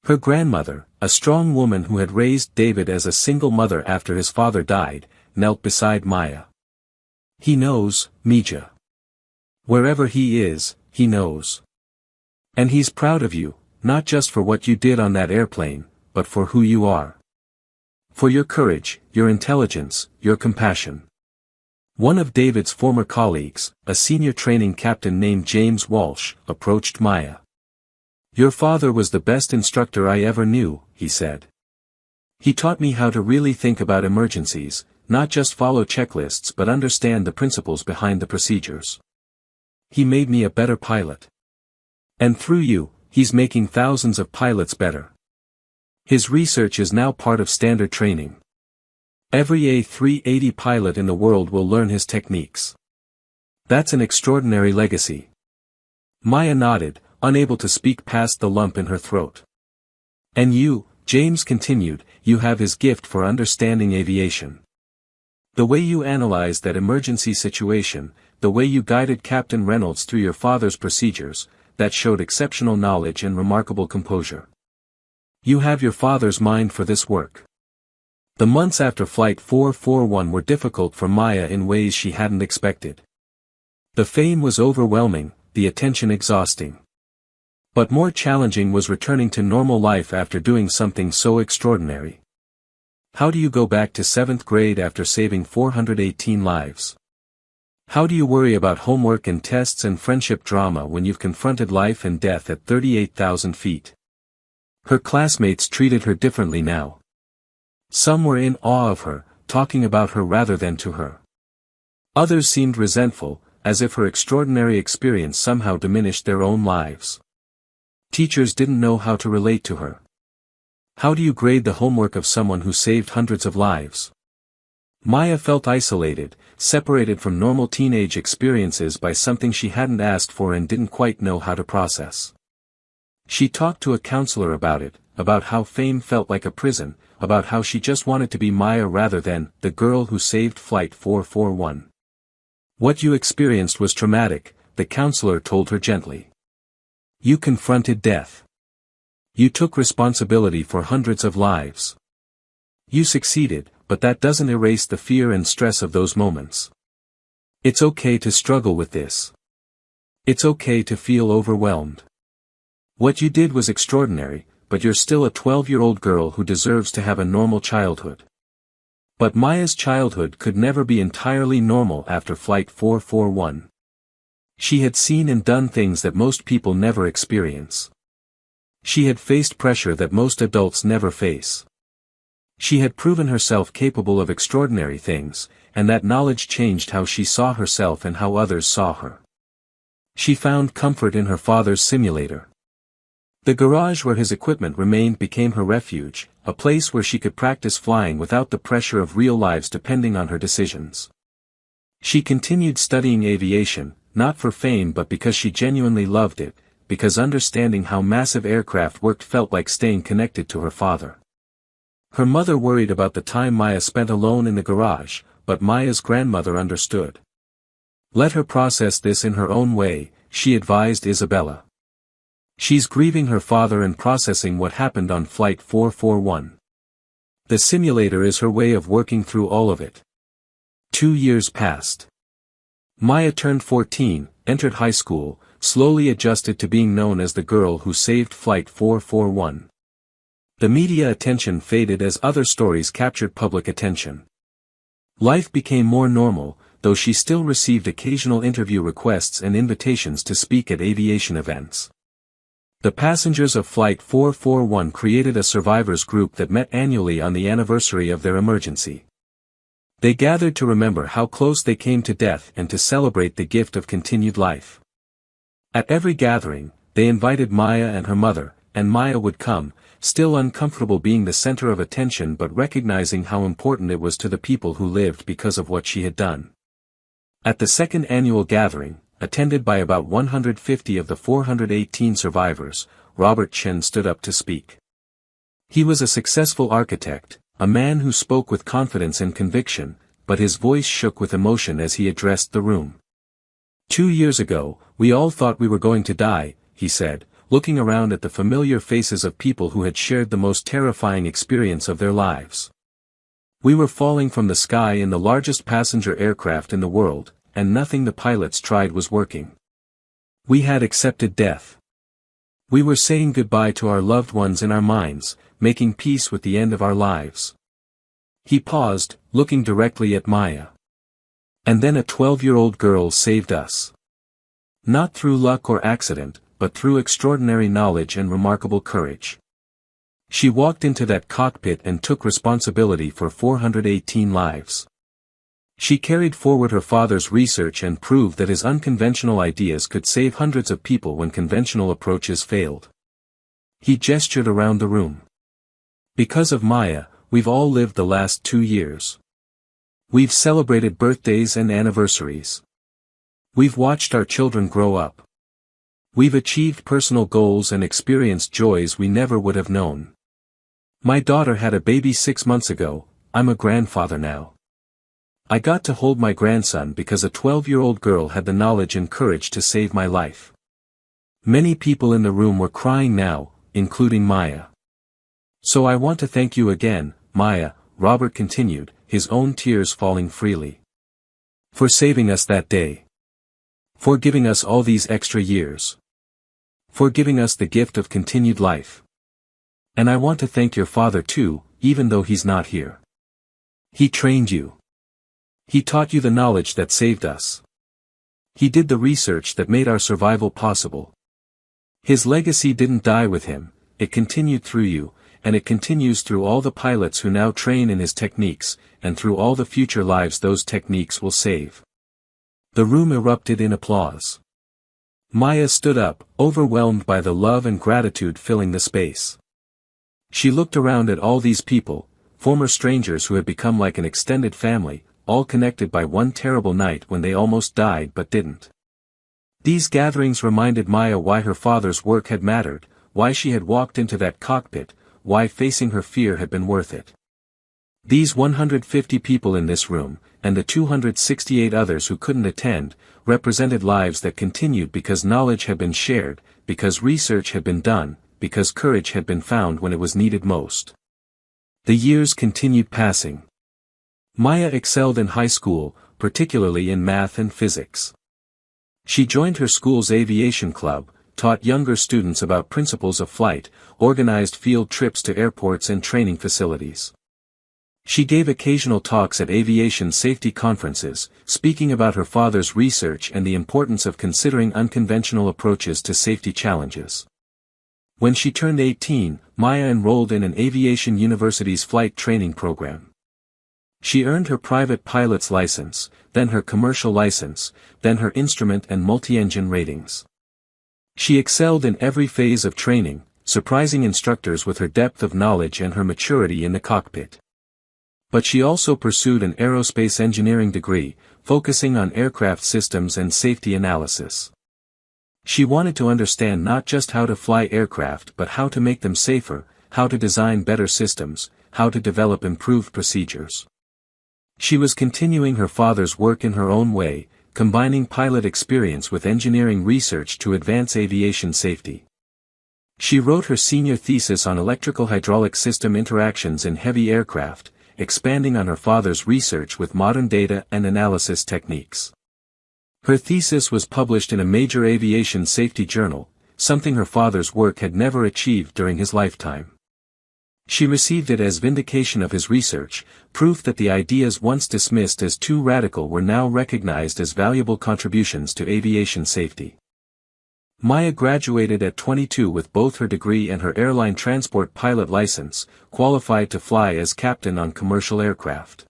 Her grandmother, a strong woman who had raised David as a single mother after his father died, knelt beside Maya. He knows, Mija. Wherever he is, he knows. And he's proud of you, not just for what you did on that airplane, but for who you are. For your courage, your intelligence, your compassion. One of David's former colleagues, a senior training captain named James Walsh, approached Maya. Your father was the best instructor I ever knew, he said. He taught me how to really think about emergencies, not just follow checklists but understand the principles behind the procedures. He made me a better pilot. And through you, he's making thousands of pilots better. His research is now part of standard training. Every A380 pilot in the world will learn his techniques. That's an extraordinary legacy. Maya nodded, unable to speak past the lump in her throat. And you, James continued, you have his gift for understanding aviation. The way you analyzed that emergency situation, the way you guided Captain Reynolds through your father's procedures, that showed exceptional knowledge and remarkable composure. You have your father's mind for this work. The months after Flight 441 were difficult for Maya in ways she hadn't expected. The fame was overwhelming, the attention exhausting. But more challenging was returning to normal life after doing something so extraordinary. How do you go back to 7th grade after saving 418 lives? How do you worry about homework and tests and friendship drama when you've confronted life and death at 38,000 feet? Her classmates treated her differently now. Some were in awe of her, talking about her rather than to her. Others seemed resentful, as if her extraordinary experience somehow diminished their own lives. Teachers didn't know how to relate to her. How do you grade the homework of someone who saved hundreds of lives? Maya felt isolated, separated from normal teenage experiences by something she hadn't asked for and didn't quite know how to process. She talked to a counselor about it, about how fame felt like a prison, about how she just wanted to be Maya rather than the girl who saved Flight 441. What you experienced was traumatic, the counselor told her gently. You confronted death. You took responsibility for hundreds of lives. You succeeded, but that doesn't erase the fear and stress of those moments. It's okay to struggle with this. It's okay to feel overwhelmed. What you did was extraordinary, but you're still a 12-year-old girl who deserves to have a normal childhood. But Maya's childhood could never be entirely normal after Flight 441. She had seen and done things that most people never experience. She had faced pressure that most adults never face. She had proven herself capable of extraordinary things, and that knowledge changed how she saw herself and how others saw her. She found comfort in her father's simulator. The garage where his equipment remained became her refuge, a place where she could practice flying without the pressure of real lives depending on her decisions. She continued studying aviation, not for fame but because she genuinely loved it, because understanding how massive aircraft worked felt like staying connected to her father. Her mother worried about the time Maya spent alone in the garage, but Maya's grandmother understood. Let her process this in her own way, she advised Isabella. She's grieving her father and processing what happened on Flight 441. The simulator is her way of working through all of it. 2 years passed. Maya turned 14, entered high school, slowly adjusted to being known as the girl who saved Flight 441. The media attention faded as other stories captured public attention. Life became more normal, though she still received occasional interview requests and invitations to speak at aviation events. The passengers of Flight 441 created a survivors group that met annually on the anniversary of their emergency. They gathered to remember how close they came to death and to celebrate the gift of continued life. At every gathering, they invited Maya and her mother, and Maya would come, still uncomfortable being the center of attention but recognizing how important it was to the people who lived because of what she had done. At the second annual gathering, attended by about 150 of the 418 survivors, Robert Chen stood up to speak. He was a successful architect, a man who spoke with confidence and conviction, but his voice shook with emotion as he addressed the room. 2 years ago, we all thought we were going to die, he said, looking around at the familiar faces of people who had shared the most terrifying experience of their lives. We were falling from the sky in the largest passenger aircraft in the world, and nothing the pilots tried was working. We had accepted death. We were saying goodbye to our loved ones in our minds, making peace with the end of our lives. He paused, looking directly at Maya. And then a 12-year-old girl saved us. Not through luck or accident, but through extraordinary knowledge and remarkable courage. She walked into that cockpit and took responsibility for 418 lives. She carried forward her father's research and proved that his unconventional ideas could save hundreds of people when conventional approaches failed. He gestured around the room. Because of Maya, we've all lived the last 2 years. We've celebrated birthdays and anniversaries. We've watched our children grow up. We've achieved personal goals and experienced joys we never would have known. My daughter had a baby 6 months ago. I'm a grandfather now. I got to hold my grandson because a 12-year-old girl had the knowledge and courage to save my life. Many people in the room were crying now, including Maya. So I want to thank you again, Maya, Robert continued, his own tears falling freely. For saving us that day. For giving us all these extra years. For giving us the gift of continued life. And I want to thank your father too, even though he's not here. He trained you. He taught you the knowledge that saved us. He did the research that made our survival possible. His legacy didn't die with him, it continued through you, and it continues through all the pilots who now train in his techniques, and through all the future lives those techniques will save. The room erupted in applause. Maya stood up, overwhelmed by the love and gratitude filling the space. She looked around at all these people, former strangers who had become like an extended family, all connected by one terrible night when they almost died but didn't. These gatherings reminded Maya why her father's work had mattered, why she had walked into that cockpit, why facing her fear had been worth it. These 150 people in this room, and the 268 others who couldn't attend, represented lives that continued because knowledge had been shared, because research had been done, because courage had been found when it was needed most. The years continued passing. Maya excelled in high school, particularly in math and physics. She joined her school's aviation club, taught younger students about principles of flight, organized field trips to airports and training facilities. She gave occasional talks at aviation safety conferences, speaking about her father's research and the importance of considering unconventional approaches to safety challenges. When she turned 18, Maya enrolled in an aviation university's flight training program. She earned her private pilot's license, then her commercial license, then her instrument and multi-engine ratings. She excelled in every phase of training, surprising instructors with her depth of knowledge and her maturity in the cockpit. But she also pursued an aerospace engineering degree, focusing on aircraft systems and safety analysis. She wanted to understand not just how to fly aircraft but how to make them safer, how to design better systems, how to develop improved procedures. She was continuing her father's work in her own way, combining pilot experience with engineering research to advance aviation safety. She wrote her senior thesis on electrical hydraulic system interactions in heavy aircraft, expanding on her father's research with modern data and analysis techniques. Her thesis was published in a major aviation safety journal, something her father's work had never achieved during his lifetime. She received it as vindication of his research, proof that the ideas once dismissed as too radical were now recognized as valuable contributions to aviation safety. Maya graduated at 22 with both her degree and her airline transport pilot license, qualified to fly as captain on commercial aircraft.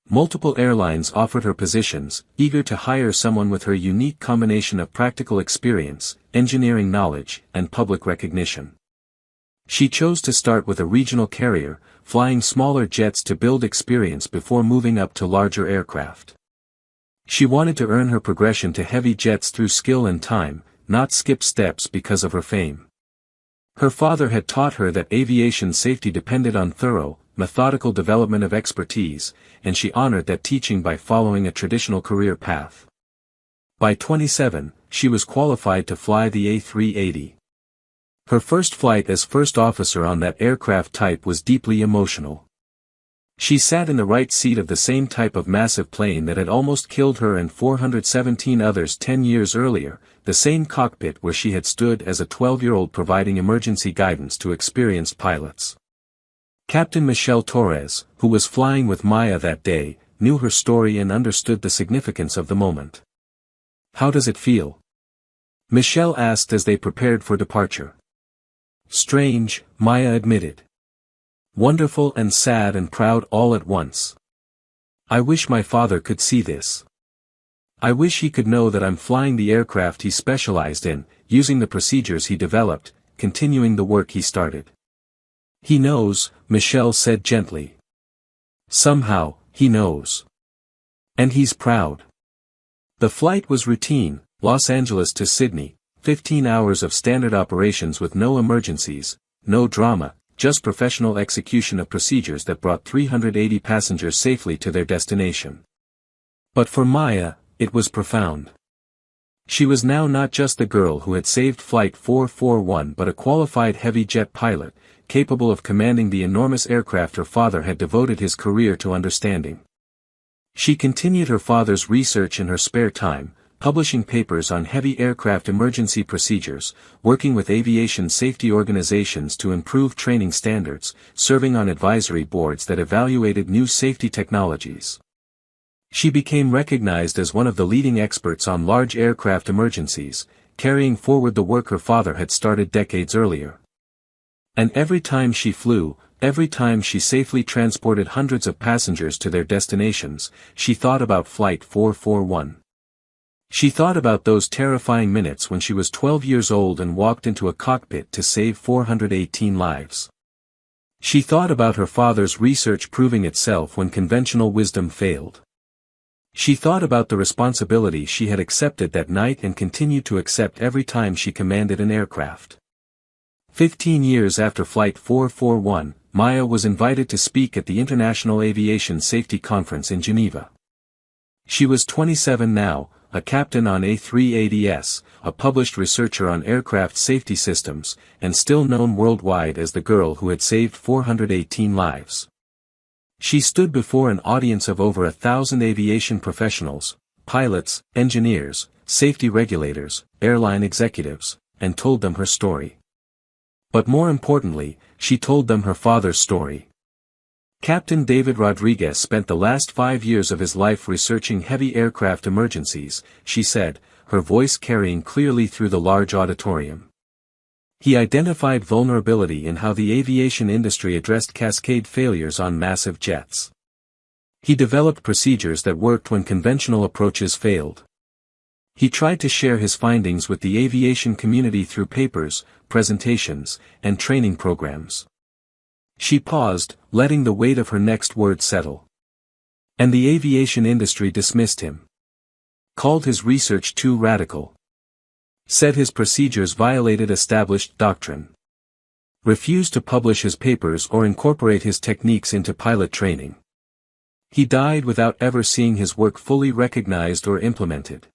Multiple airlines offered her positions, eager to hire someone with her unique combination of practical experience, engineering knowledge, and public recognition. She chose to start with a regional carrier, flying smaller jets to build experience before moving up to larger aircraft. She wanted to earn her progression to heavy jets through skill and time, not skip steps because of her fame. Her father had taught her that aviation safety depended on thorough, methodical development of expertise, and she honored that teaching by following a traditional career path. By 27, she was qualified to fly the A380. Her first flight as first officer on that aircraft type was deeply emotional. She sat in the right seat of the same type of massive plane that had almost killed her and 417 others 10 years earlier, the same cockpit where she had stood as a 12-year-old providing emergency guidance to experienced pilots. Captain Michelle Torres, who was flying with Maya that day, knew her story and understood the significance of the moment. "How does it feel?" Michelle asked as they prepared for departure. "Strange," Maya admitted. "Wonderful and sad and proud all at once. I wish my father could see this. I wish he could know that I'm flying the aircraft he specialized in, using the procedures he developed, continuing the work he started. He knows, Michelle said gently. Somehow, he knows. And he's proud. The flight was routine, Los Angeles to Sydney, 15 hours of standard operations with no emergencies, no drama, just professional execution of procedures that brought 380 passengers safely to their destination. But for Maya, it was profound. She was now not just the girl who had saved Flight 441 but a qualified heavy jet pilot, capable of commanding the enormous aircraft her father had devoted his career to understanding. She continued her father's research in her spare time, publishing papers on heavy aircraft emergency procedures, working with aviation safety organizations to improve training standards, serving on advisory boards that evaluated new safety technologies. She became recognized as one of the leading experts on large aircraft emergencies, carrying forward the work her father had started decades earlier. And every time she flew, every time she safely transported hundreds of passengers to their destinations, she thought about Flight 441. She thought about those terrifying minutes when she was 12 years old and walked into a cockpit to save 418 lives. She thought about her father's research proving itself when conventional wisdom failed. She thought about the responsibility she had accepted that night and continued to accept every time she commanded an aircraft. 15 years after Flight 441, Maya was invited to speak at the International Aviation Safety Conference in Geneva. She was 27 now, a captain on A380s, a published researcher on aircraft safety systems, and still known worldwide as the girl who had saved 418 lives. She stood before an audience of over 1,000 aviation professionals, pilots, engineers, safety regulators, airline executives, and told them her story. But more importantly, she told them her father's story. Captain David Rodriguez spent the last 5 years of his life researching heavy aircraft emergencies, she said, her voice carrying clearly through the large auditorium. He identified vulnerability in how the aviation industry addressed cascade failures on massive jets. He developed procedures that worked when conventional approaches failed. He tried to share his findings with the aviation community through papers, presentations, and training programs. She paused, letting the weight of her next word settle. And the aviation industry dismissed him. Called his research too radical. Said his procedures violated established doctrine. Refused to publish his papers or incorporate his techniques into pilot training. He died without ever seeing his work fully recognized or implemented.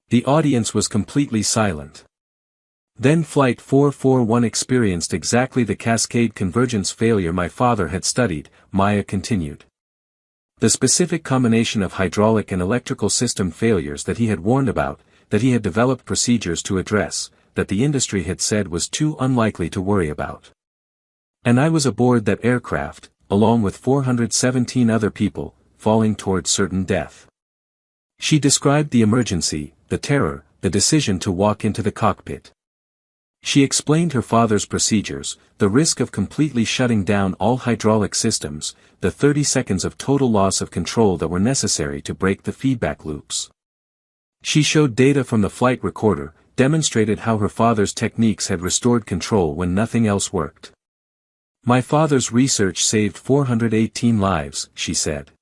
The audience was completely silent. Then Flight 441 experienced exactly the cascade convergence failure my father had studied, Maya continued. The specific combination of hydraulic and electrical system failures that he had warned about, that he had developed procedures to address, that the industry had said was too unlikely to worry about. And I was aboard that aircraft, along with 417 other people, falling towards certain death. She described the emergency, the terror, the decision to walk into the cockpit. She explained her father's procedures, the risk of completely shutting down all hydraulic systems, the 30 seconds of total loss of control that were necessary to break the feedback loops. She showed data from the flight recorder, demonstrated how her father's techniques had restored control when nothing else worked. My father's research saved 418 lives, she said.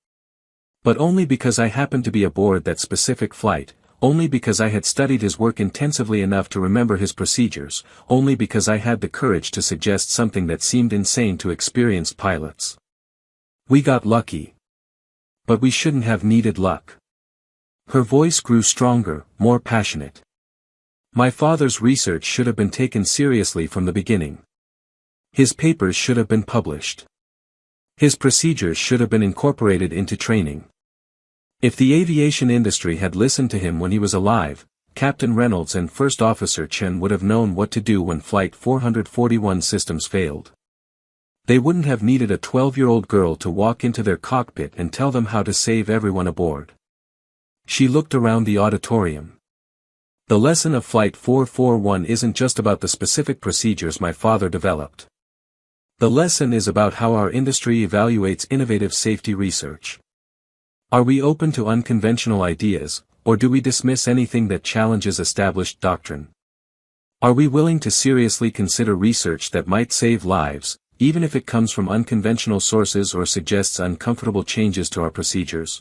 But only because I happened to be aboard that specific flight, only because I had studied his work intensively enough to remember his procedures, only because I had the courage to suggest something that seemed insane to experienced pilots. We got lucky. But we shouldn't have needed luck. Her voice grew stronger, more passionate. My father's research should have been taken seriously from the beginning. His papers should have been published. His procedures should have been incorporated into training. If the aviation industry had listened to him when he was alive, Captain Reynolds and First Officer Chen would have known what to do when Flight 441 systems failed. They wouldn't have needed a 12-year-old girl to walk into their cockpit and tell them how to save everyone aboard. She looked around the auditorium. The lesson of Flight 441 isn't just about the specific procedures my father developed. The lesson is about how our industry evaluates innovative safety research. Are we open to unconventional ideas, or do we dismiss anything that challenges established doctrine? Are we willing to seriously consider research that might save lives, even if it comes from unconventional sources or suggests uncomfortable changes to our procedures?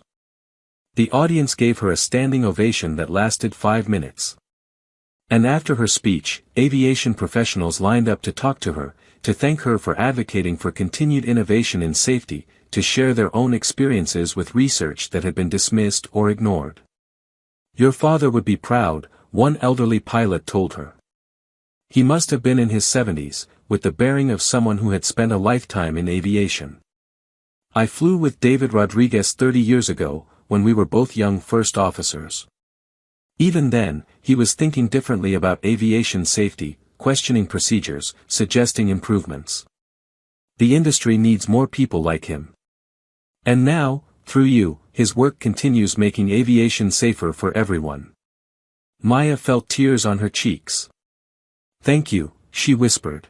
The audience gave her a standing ovation that lasted 5 minutes. And after her speech, aviation professionals lined up to talk to her, to thank her for advocating for continued innovation in safety, to share their own experiences with research that had been dismissed or ignored. "Your father would be proud," one elderly pilot told her. He must have been in his 70s, with the bearing of someone who had spent a lifetime in aviation. "I flew with David Rodriguez 30 years ago, when we were both young first officers. Even then, he was thinking differently about aviation safety, questioning procedures, suggesting improvements. The industry needs more people like him. And now, through you, his work continues making aviation safer for everyone." Maya felt tears on her cheeks. "Thank you," she whispered.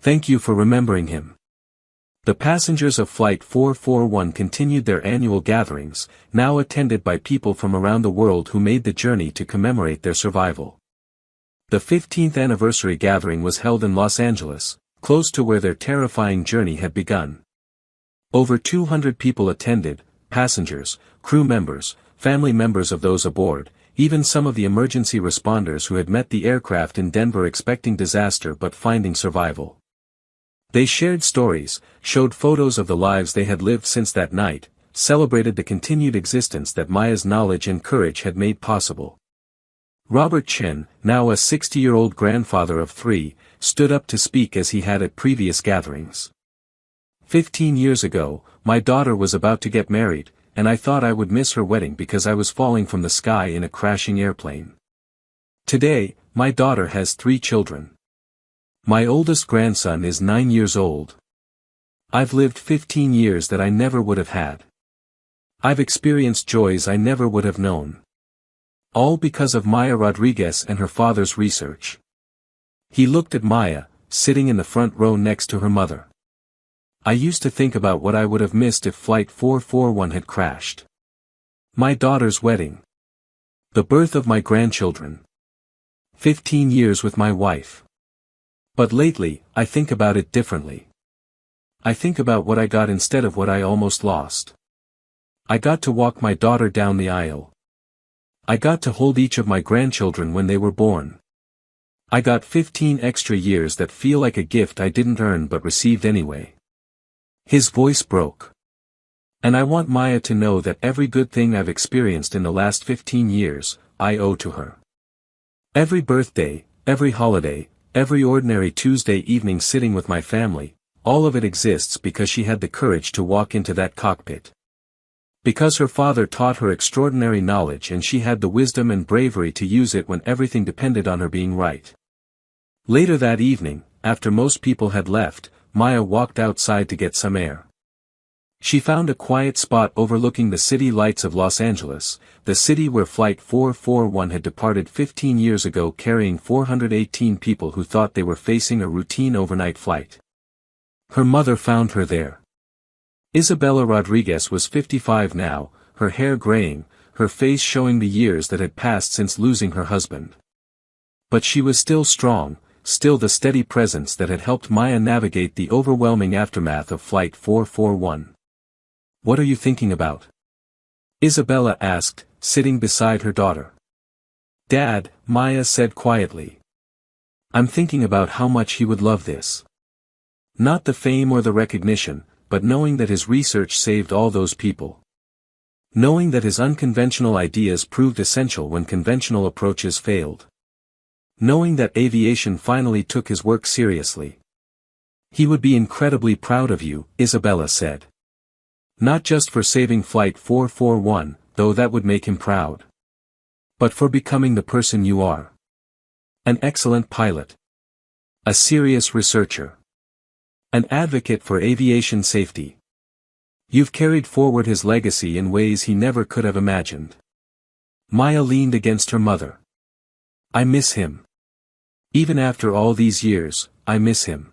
"Thank you for remembering him." The passengers of Flight 441 continued their annual gatherings, now attended by people from around the world who made the journey to commemorate their survival. The 15th anniversary gathering was held in Los Angeles, close to where their terrifying journey had begun. Over 200 people attended, passengers, crew members, family members of those aboard, even some of the emergency responders who had met the aircraft in Denver expecting disaster but finding survival. They shared stories, showed photos of the lives they had lived since that night, celebrated the continued existence that Maya's knowledge and courage had made possible. Robert Chen, now a 60-year-old grandfather of 3, stood up to speak as he had at previous gatherings. 15 years ago, my daughter was about to get married, and I thought I would miss her wedding because I was falling from the sky in a crashing airplane. Today, my daughter has 3 children. My oldest grandson is 9 years old. I've lived 15 years that I never would have had. I've experienced joys I never would have known. All because of Maya Rodriguez and her father's research. He looked at Maya, sitting in the front row next to her mother. I used to think about what I would have missed if Flight 441 had crashed. My daughter's wedding. The birth of my grandchildren. 15 years with my wife. But lately, I think about it differently. I think about what I got instead of what I almost lost. I got to walk my daughter down the aisle. I got to hold each of my grandchildren when they were born. I got 15 extra years that feel like a gift I didn't earn but received anyway. His voice broke. And I want Maya to know that every good thing I've experienced in the last 15 years, I owe to her. Every birthday, every holiday, every ordinary Tuesday evening sitting with my family, all of it exists because she had the courage to walk into that cockpit. Because her father taught her extraordinary knowledge and she had the wisdom and bravery to use it when everything depended on her being right. Later that evening, after most people had left, Maya walked outside to get some air. She found a quiet spot overlooking the city lights of Los Angeles, the city where Flight 441 had departed 15 years ago carrying 418 people who thought they were facing a routine overnight flight. Her mother found her there. Isabella Rodriguez was 55 now, her hair graying, her face showing the years that had passed since losing her husband. But she was still strong, still the steady presence that had helped Maya navigate the overwhelming aftermath of Flight 441. "What are you thinking about?" Isabella asked, sitting beside her daughter. "Dad," Maya said quietly. "I'm thinking about how much he would love this. Not the fame or the recognition, but knowing that his research saved all those people. Knowing that his unconventional ideas proved essential when conventional approaches failed. Knowing that aviation finally took his work seriously. He would be incredibly proud of you," Isabella said. "Not just for saving Flight 441, though that would make him proud. But for becoming the person you are. An excellent pilot. A serious researcher. An advocate for aviation safety. You've carried forward his legacy in ways he never could have imagined." Maya leaned against her mother. "I miss him. Even after all these years, I miss him."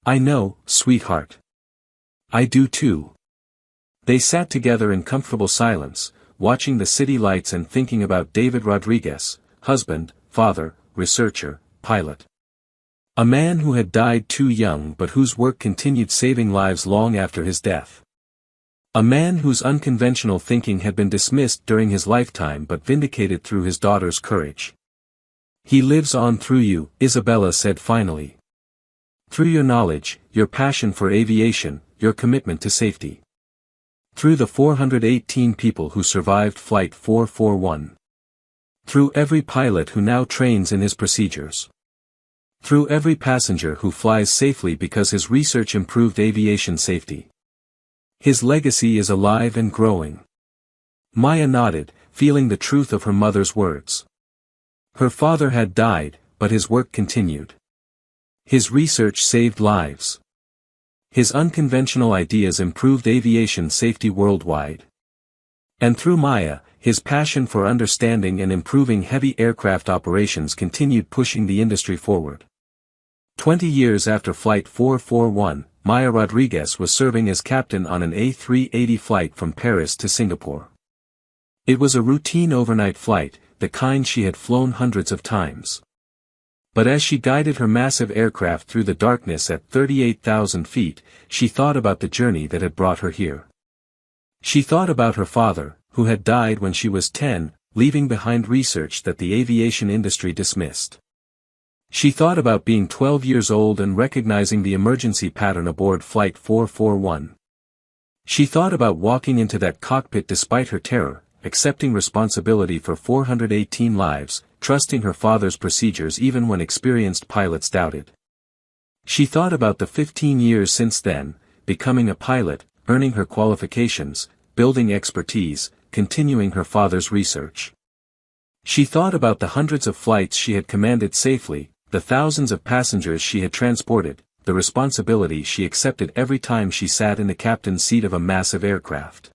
"I know, sweetheart. I do too. They sat together in comfortable silence, watching the city lights and thinking about David Rodriguez, husband, father, researcher, pilot. A man who had died too young but whose work continued saving lives long after his death. A man whose unconventional thinking had been dismissed during his lifetime but vindicated through his daughter's courage. "He lives on through you," Isabella said finally. "Through your knowledge, your passion for aviation, your commitment to safety. Through the 418 people who survived Flight 441. Through every pilot who now trains in his procedures. Through every passenger who flies safely because his research improved aviation safety. His legacy is alive and growing." Maya nodded, feeling the truth of her mother's words. Her father had died, but his work continued. His research saved lives. His unconventional ideas improved aviation safety worldwide. And through Maya, his passion for understanding and improving heavy aircraft operations continued pushing the industry forward. 20 years after Flight 441, Maya Rodriguez was serving as captain on an A380 flight from Paris to Singapore. It was a routine overnight flight, the kind she had flown hundreds of times. But as she guided her massive aircraft through the darkness at 38,000 feet, she thought about the journey that had brought her here. She thought about her father, who had died when she was 10, leaving behind research that the aviation industry dismissed. She thought about being 12 years old and recognizing the emergency pattern aboard Flight 441. She thought about walking into that cockpit despite her terror, accepting responsibility for 418 lives, trusting her father's procedures even when experienced pilots doubted. She thought about the 15 years since then, becoming a pilot, earning her qualifications, building expertise, continuing her father's research. She thought about the hundreds of flights she had commanded safely, the thousands of passengers she had transported, the responsibility she accepted every time she sat in the captain's seat of a massive aircraft.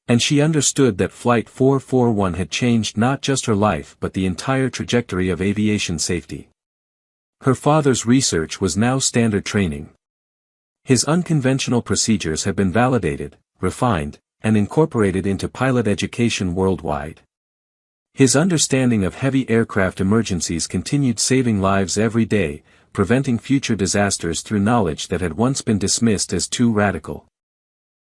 And she understood that Flight 441 had changed not just her life but the entire trajectory of aviation safety. Her father's research was now standard training. His unconventional procedures had been validated, refined, and incorporated into pilot education worldwide. His understanding of heavy aircraft emergencies continued saving lives every day, preventing future disasters through knowledge that had once been dismissed as too radical.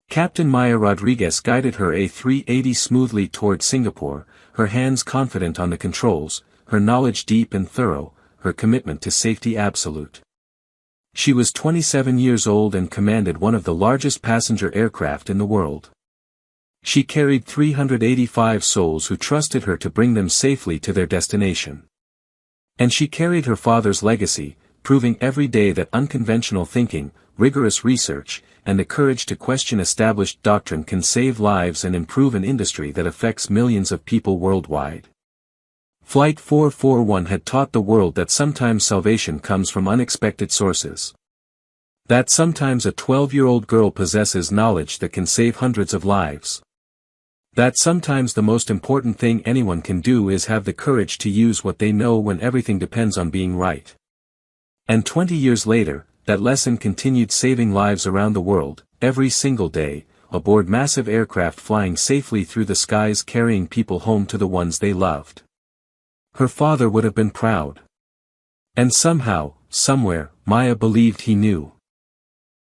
Captain Maya Rodriguez guided her A380 smoothly toward Singapore, her hands confident on the controls, her knowledge deep and thorough, her commitment to safety absolute. She was 27 years old and commanded one of the largest passenger aircraft in the world. She carried 385 souls who trusted her to bring them safely to their destination. And she carried her father's legacy, proving every day that unconventional thinking, rigorous research, and the courage to question established doctrine can save lives and improve an industry that affects millions of people worldwide. Flight 441 had taught the world that sometimes salvation comes from unexpected sources. That sometimes a 12-year-old girl possesses knowledge that can save hundreds of lives. That sometimes the most important thing anyone can do is have the courage to use what they know when everything depends on being right. And 20 years later, that lesson continued saving lives around the world, every single day, aboard massive aircraft flying safely through the skies carrying people home to the ones they loved. Her father would have been proud. And somehow, somewhere, Maya believed he knew.